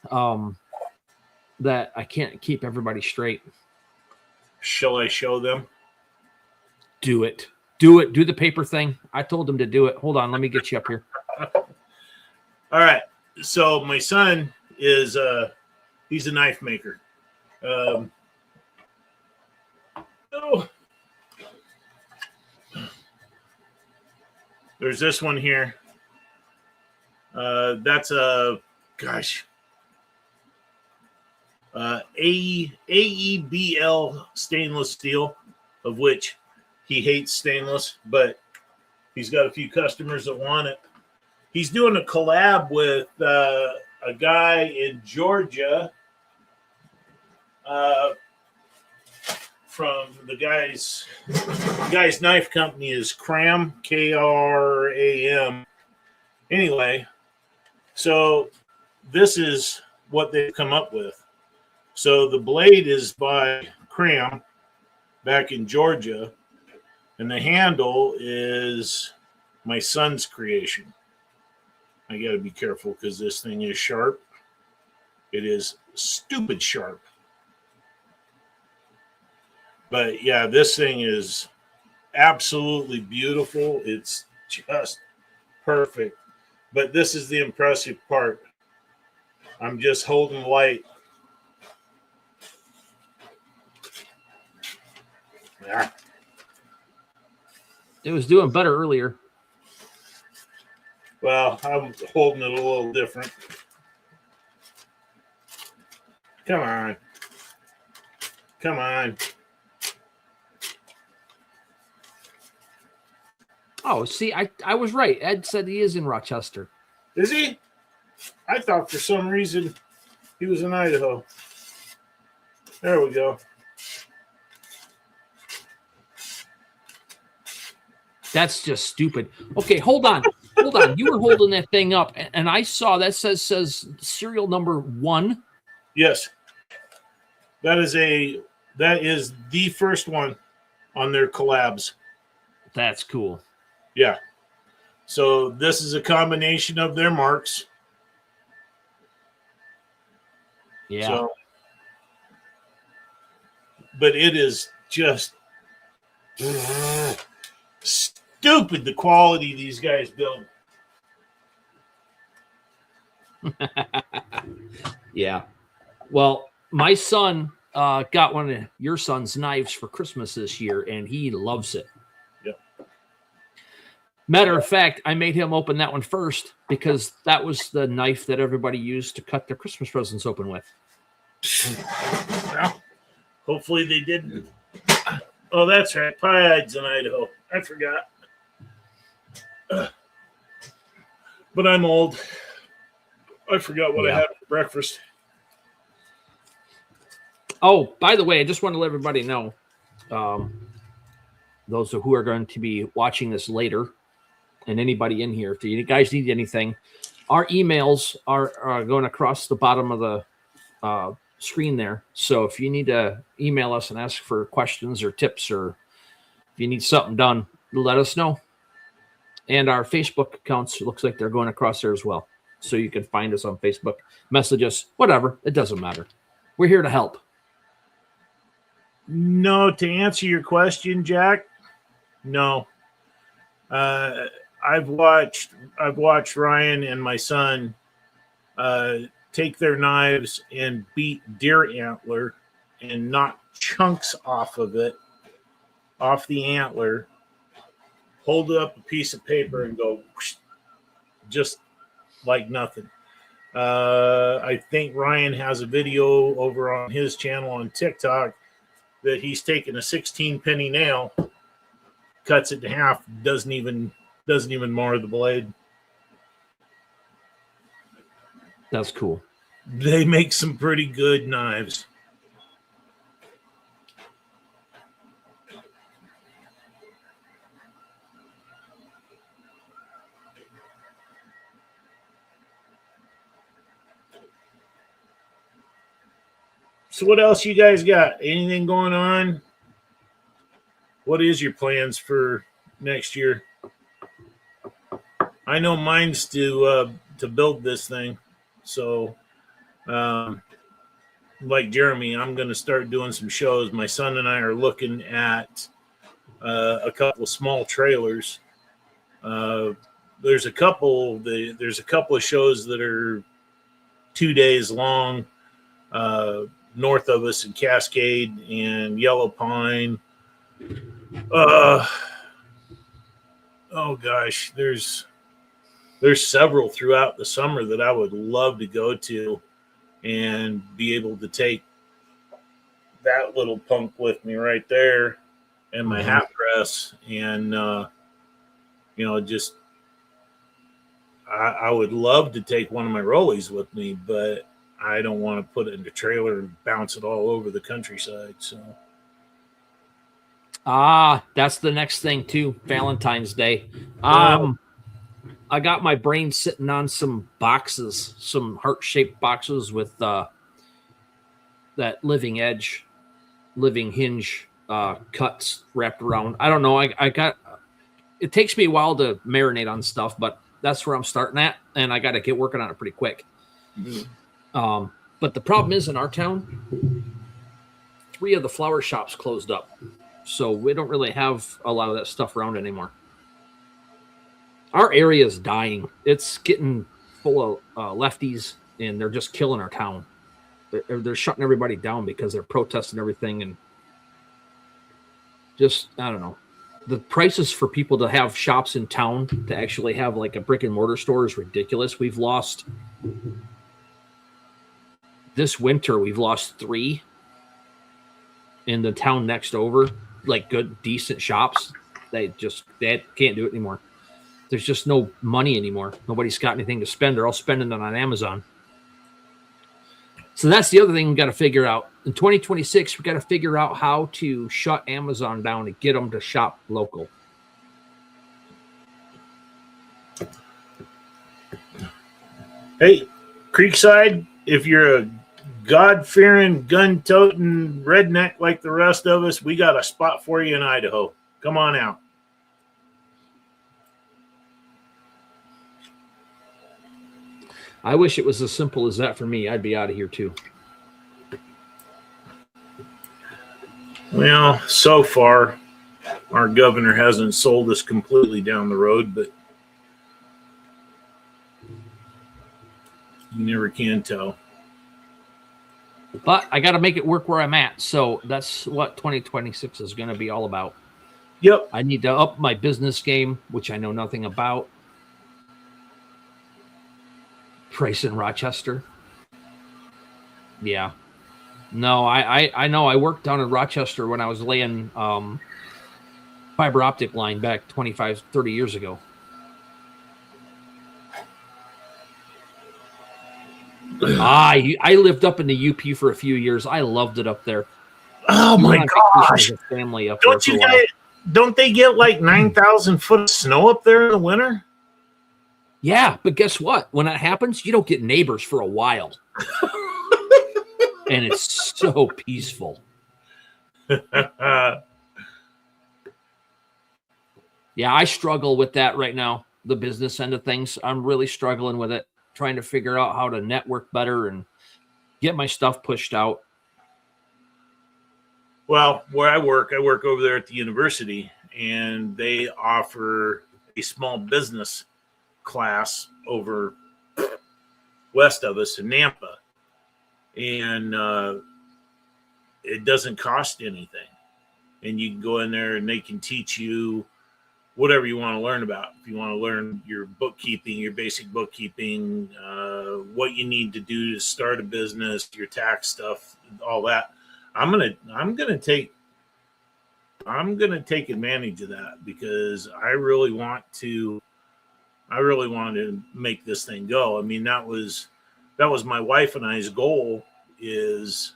that I can't keep everybody straight. Shall I show them? Do it. Do the paper thing. I told them to do it. Hold on. Let me get you up here. All right. So my son is he's a knife maker. Oh. There's this one here. That's a AEBL stainless steel, of which he hates stainless, but he's got a few customers that want it. He's doing a collab with a guy in Georgia from the guy's knife company is Kram, Kram. Anyway, so this is what they've come up with. So the blade is by Kram back in Georgia, and the handle is my son's creation. I got to be careful because this thing is sharp. It is stupid sharp. But yeah, this thing is absolutely beautiful. It's just perfect. But this is the impressive part. I'm just holding light. Yeah. It was doing better earlier. Well, I'm holding it a little different. Come on. Come on. Oh, see, I was right. Ed said he is in Rochester. Is he? I thought for some reason he was in Idaho. There we go. That's just stupid. Okay, hold on. Hold on. You were holding that thing up, and I saw that says serial number 1. Yes. That is the first one on their collabs. That's cool. Yeah. So this is a combination of their marks. Yeah. So, but it is just stupid the quality these guys build. Yeah. Well, my son got one of your son's knives for Christmas this year, and he loves it. Yep. Matter of fact, I made him open that one first because that was the knife that everybody used to cut their Christmas presents open with. Well, hopefully they didn't. Oh, that's right. Pie-Ides in Idaho. I forgot. But I'm old. I forgot what I had for breakfast. Oh, by the way, I just want to let everybody know, those who are going to be watching this later, and anybody in here, if you guys need anything, our emails are going across the bottom of the screen there. So if you need to email us and ask for questions or tips, or if you need something done, let us know. And our Facebook accounts, looks like they're going across there as well. So you can find us on Facebook, message us, whatever. It doesn't matter. We're here to help. No, to answer your question, Jack, no. I've watched Ryan and my son take their knives and beat deer antler and knock chunks off of it, off the antler, hold up a piece of paper and go whoosh, just like nothing. I think Ryan has a video over on his channel on TikTok that he's taken a 16 penny nail, cuts it in half, doesn't even mar the blade. That's cool. They make some pretty good knives. So what else you guys got? Anything going on? What is your plans for next year. I know mine's to build this thing. So, like Jeremy, I'm going to start doing some shows. My son and I are looking at a couple of small trailers. There's a couple of shows that are 2 days long, north of us in Cascade and Yellow Pine. Oh gosh, there's several throughout the summer that I would love to go to and be able to take that little punk with me right there and my hat press and just I would love to take one of my rollies with me, but I don't want to put it in the trailer and bounce it all over the countryside. So that's the next thing too. Valentine's Day. I got my brain sitting on some boxes, some heart-shaped boxes with that living hinge cuts wrapped around. I don't know. I got. It takes me a while to marinate on stuff, but that's where I'm starting at, and I got to get working on it pretty quick. Mm-hmm. But the problem is in our town, 3 of the flower shops closed up, so we don't really have a lot of that stuff around anymore. Our area is dying. It's getting full of lefties, and they're just killing our town. They're shutting everybody down because they're protesting everything, and just, I don't know. The prices for people to have shops in town to actually have like a brick and mortar store is ridiculous. This winter, we've lost 3 in the town next over, like good, decent shops. They can't do it anymore. There's just no money anymore. Nobody's got anything to spend. They're all spending it on Amazon. So that's the other thing we got to figure out. In 2026, we got to figure out how to shut Amazon down and get them to shop local. Hey, Creekside, if you're a God-fearing, gun-toting redneck like the rest of us, we got a spot for you in Idaho. Come on out. I wish it was as simple as that for me. I'd be out of here too. Well, so far, our governor hasn't sold us completely down the road, but you never can tell. But I got to make it work where I'm at. So that's what 2026 is going to be all about. Yep. I need to up my business game, which I know nothing about. Price in Rochester. Yeah. No, I know. I worked down in Rochester when I was laying fiber optic line back 25, 30 years ago. I lived up in the UP for a few years. I loved it up there. Oh my gosh! Family up there. Don't they get like 9,000 foot of snow up there in the winter? Yeah, but guess what? When that happens, you don't get neighbors for a while. And it's so peaceful. Yeah, I struggle with that right now, the business end of things. I'm really struggling with it, trying to figure out how to network better and get my stuff pushed out. Well, where I work over there at the university, and they offer a small business class over west of us in Nampa, and it doesn't cost anything, and you can go in there and they can teach you whatever you want to learn about. If you want to learn your bookkeeping, your basic bookkeeping, what you need to do to start a business, your tax stuff, all that, I'm gonna take advantage of that, because I really want to make this thing go. I mean, that was my wife and I's goal, is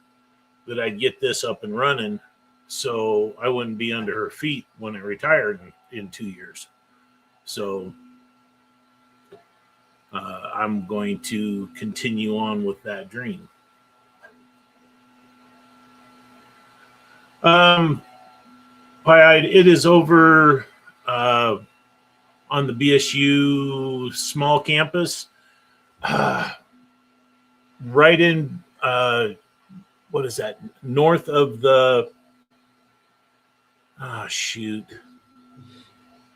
that I'd get this up and running so I wouldn't be under her feet when I retired in 2 years. So I'm going to continue on with that dream. It is over on the BSU small campus, right in what is that? North of the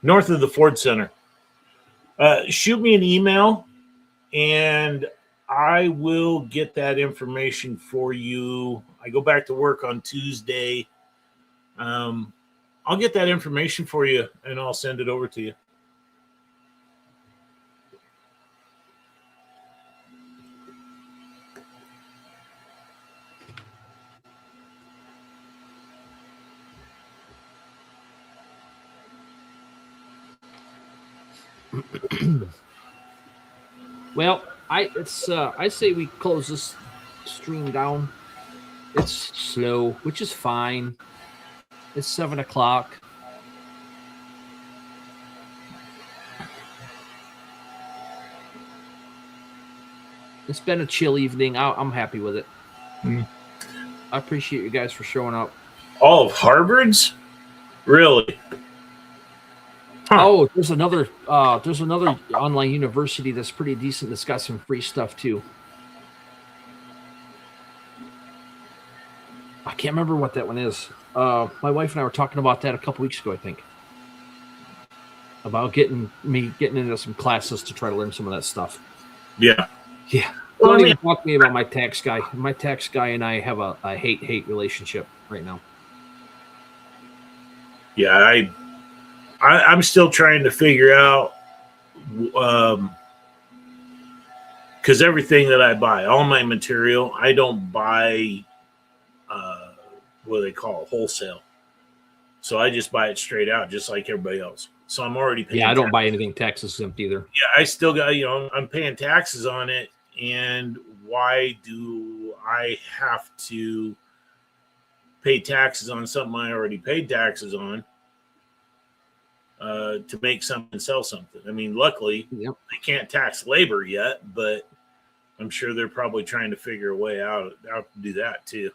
north of the Ford Center. Shoot me an email, and I will get that information for you. I go back to work on Tuesday. I'll get that information for you, and I'll send it over to you. Well, I say we close this stream down. It's slow, which is fine. It's 7 o'clock. It's been a chill evening. I'm happy with it. I appreciate you guys for showing up. All of Harvard's? Really? Huh. Oh, there's another online university that's pretty decent that's got some free stuff too. I can't remember what that one is. My wife and I were talking about that a couple weeks ago, I think. About getting into some classes to try to learn some of that stuff. Yeah. Yeah. Don't even talk to me about my tax guy. My tax guy and I have a hate relationship right now. Yeah, I'm still trying to figure out, because everything that I buy, all my material, I don't buy what they call wholesale. So I just buy it straight out, just like everybody else. So I'm already paying. Yeah, I don't buy anything tax exempt either. Yeah, I still got, I'm paying taxes on it. And why do I have to pay taxes on something I already paid taxes on to make something and sell something? I mean, luckily, they can't tax labor yet, but I'm sure they're probably trying to figure a way out to do that too.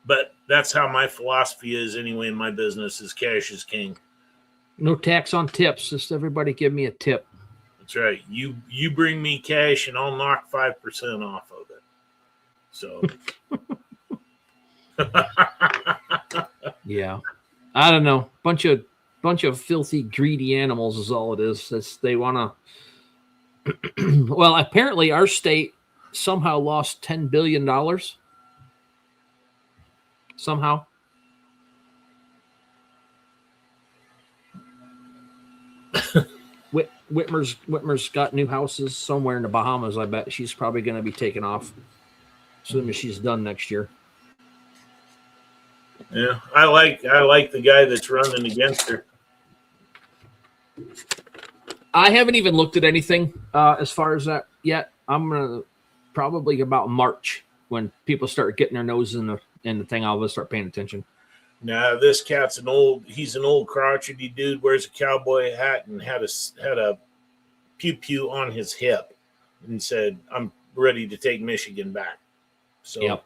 But that's how my philosophy is anyway in my business, is cash is king. No tax on tips. Just everybody give me a tip. That's right. You bring me cash and I'll knock 5% off of it. So yeah. I don't know. Bunch of filthy, greedy animals is all it is. They want to. Well, apparently our state somehow lost $10 billion. Somehow. Whitmer's got new houses somewhere in the Bahamas. I bet she's probably going to be taken off as soon as she's done next year. Yeah, I like the guy that's running against her. I haven't even looked at anything as far as that yet. I'm gonna probably about March when people start getting their nose in the thing. I'll start paying attention. Now this cat's he's an old crotchety dude, wears a cowboy hat and had a pew on his hip and said, "I'm ready to take Michigan back." So, yep.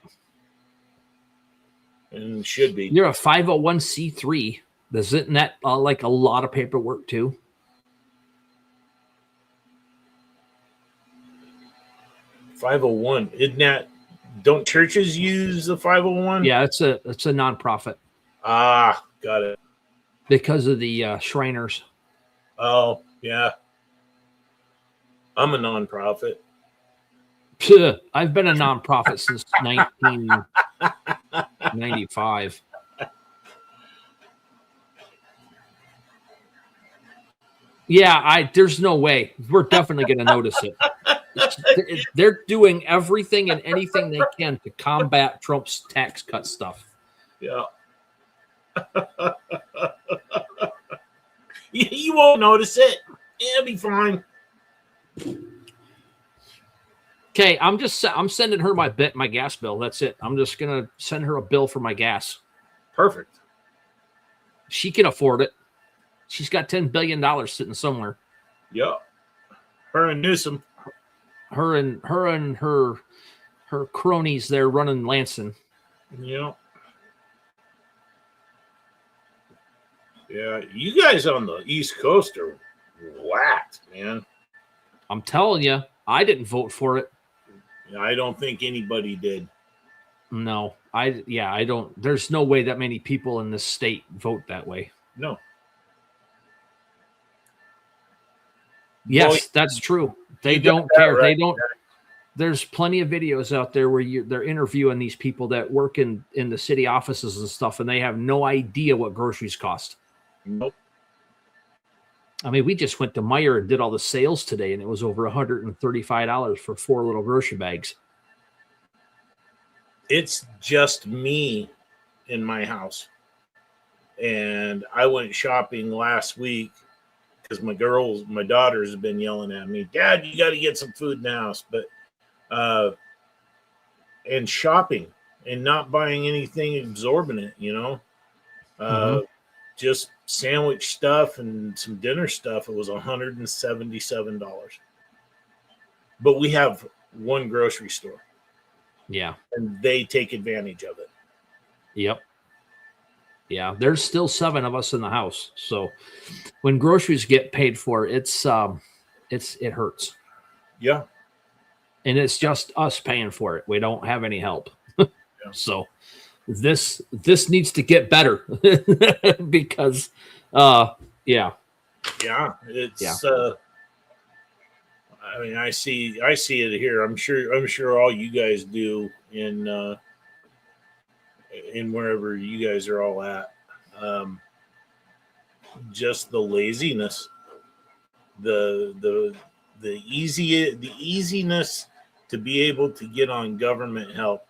And should be. You're a 501c3. Isn't that like a lot of paperwork too? $501, isn't that? Don't churches use the 501? Yeah, it's a nonprofit. Ah, got it. Because of the Shriners. Oh, yeah. I'm a nonprofit. I've been a nonprofit since 1995. Yeah, there's no way. We're definitely going to notice it. They're doing everything and anything they can to combat Trump's tax cut stuff. Yeah. You won't notice it. It'll be fine. Okay, I'm sending her my gas bill. That's it. I'm just gonna send her a bill for my gas. Perfect. She can afford it. She's got $10 billion sitting somewhere. Yeah. Her and Newsom. Her and her cronies there running Lansing. Yeah. Yeah, you guys on the East Coast are whacked, man. I'm telling you, I didn't vote for it. I don't think anybody did. No, I don't. There's no way that many people in this state vote that way. No. Yes, Well, that's true. They you got don't that care. right. They don't. There's plenty of videos out there where they're interviewing these people that work in the city offices and stuff, and they have no idea what groceries cost. Nope. I mean, we just went to Meijer and did all the sales today, and it was over $135 for 4 little grocery bags. It's just me in my house. And I went shopping last week because my daughters have been yelling at me, Dad, you got to get some food in the house. But, and shopping and not buying anything exorbitant, just sandwich stuff and some dinner stuff. It was $177. But we have one grocery store. Yeah. And they take advantage of it. Yep. Yeah. There's still 7 of us in the house. So when groceries get paid for, it hurts. Yeah. And it's just us paying for it. We don't have any help. So this needs to get better because yeah. It's I mean, I see it here. I'm sure all you guys do in wherever you guys are all at. Just the laziness, the easiness to be able to get on government help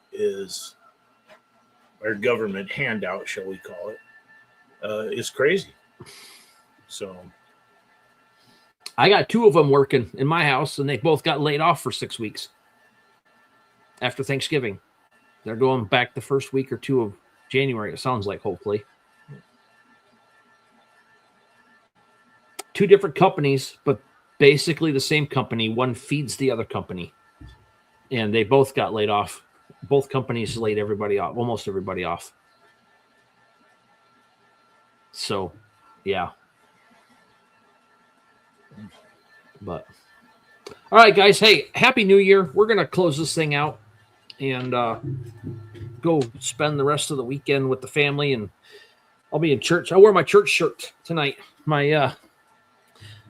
or government handout, shall we call it, is crazy. So I got 2 of them working in my house, and they both got laid off for 6 weeks after Thanksgiving. They're going back the first week or 2 of January, it sounds like, hopefully. 2 different companies, but basically the same company. One feeds the other company. And they both got laid off. Both companies laid everybody off, almost everybody off. So, yeah. But all right, guys. Hey, Happy New Year. We're going to close this thing out and go spend the rest of the weekend with the family. And I'll be in church. I wear my church shirt tonight. My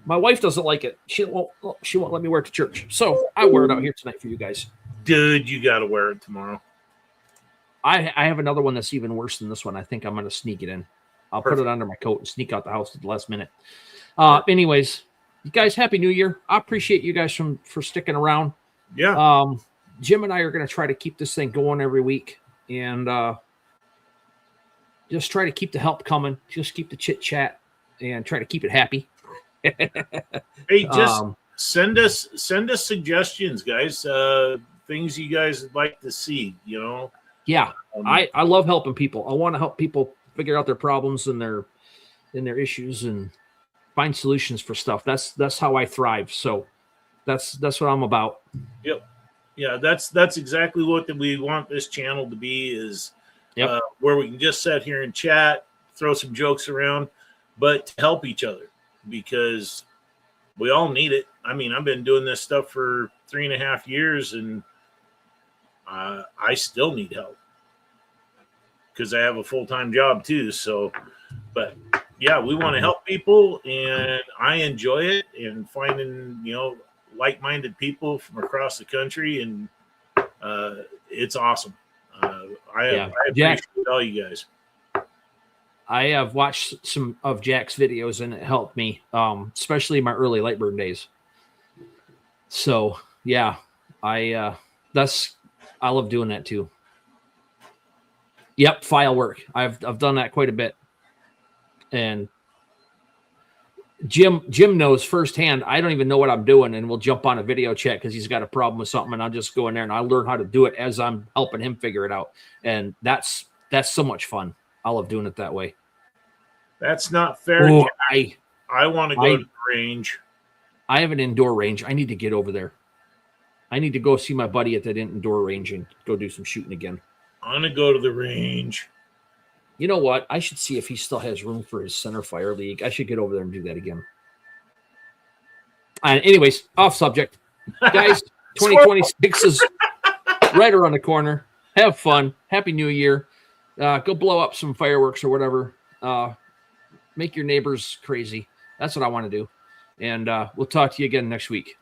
wife doesn't like it. She won't let me wear it to church. So I wear it out here tonight for you guys. Dude, you got to wear it tomorrow. I have another one that's even worse than this one. I think I'm going to sneak it in. I'll put it under my coat and sneak out the house at the last minute. Anyways, you guys, Happy New Year. I appreciate you guys for sticking around. Yeah. Jim and I are going to try to keep this thing going every week and just try to keep the help coming. Just keep the chit chat and try to keep it happy. Hey, just send us suggestions, guys. Things you guys would like to see, Yeah. I love helping people. I want to help people figure out their problems and their issues and find solutions for stuff. That's how I thrive. So that's what I'm about. Yep. Yeah, that's exactly what we want this channel to be, is where we can just sit here and chat, throw some jokes around, but to help each other, because we all need it. I mean, I've been doing this stuff for 3.5 years, and I still need help because I have a full-time job too. So, but yeah, we want to help people, and I enjoy it, and finding, like-minded people from across the country, and it's awesome. I appreciate all you guys. I have watched some of Jack's videos, and it helped me, especially in my early Lightburn days. So yeah, I love doing that too. Yep, file work. I've done that quite a bit, and Jim knows firsthand. I don't even know what I'm doing, and we'll jump on a video chat because he's got a problem with something, and I'll just go in there and I'll learn how to do it as I'm helping him figure it out, and that's so much fun. I love doing it that way. That's not fair. Ooh, I want to go to the range. I have an indoor range. I need to get over there. I need to go see my buddy at that indoor range and go do some shooting again. I want to go to the range. You know what? I should see if he still has room for his center fire league. I should get over there and do that again. Anyways, off subject. Guys, 2026 is right around the corner. Have fun. Happy New Year. Go blow up some fireworks or whatever. Make your neighbors crazy. That's what I want to do. And we'll talk to you again next week.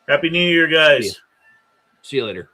Happy New Year, guys. See you later.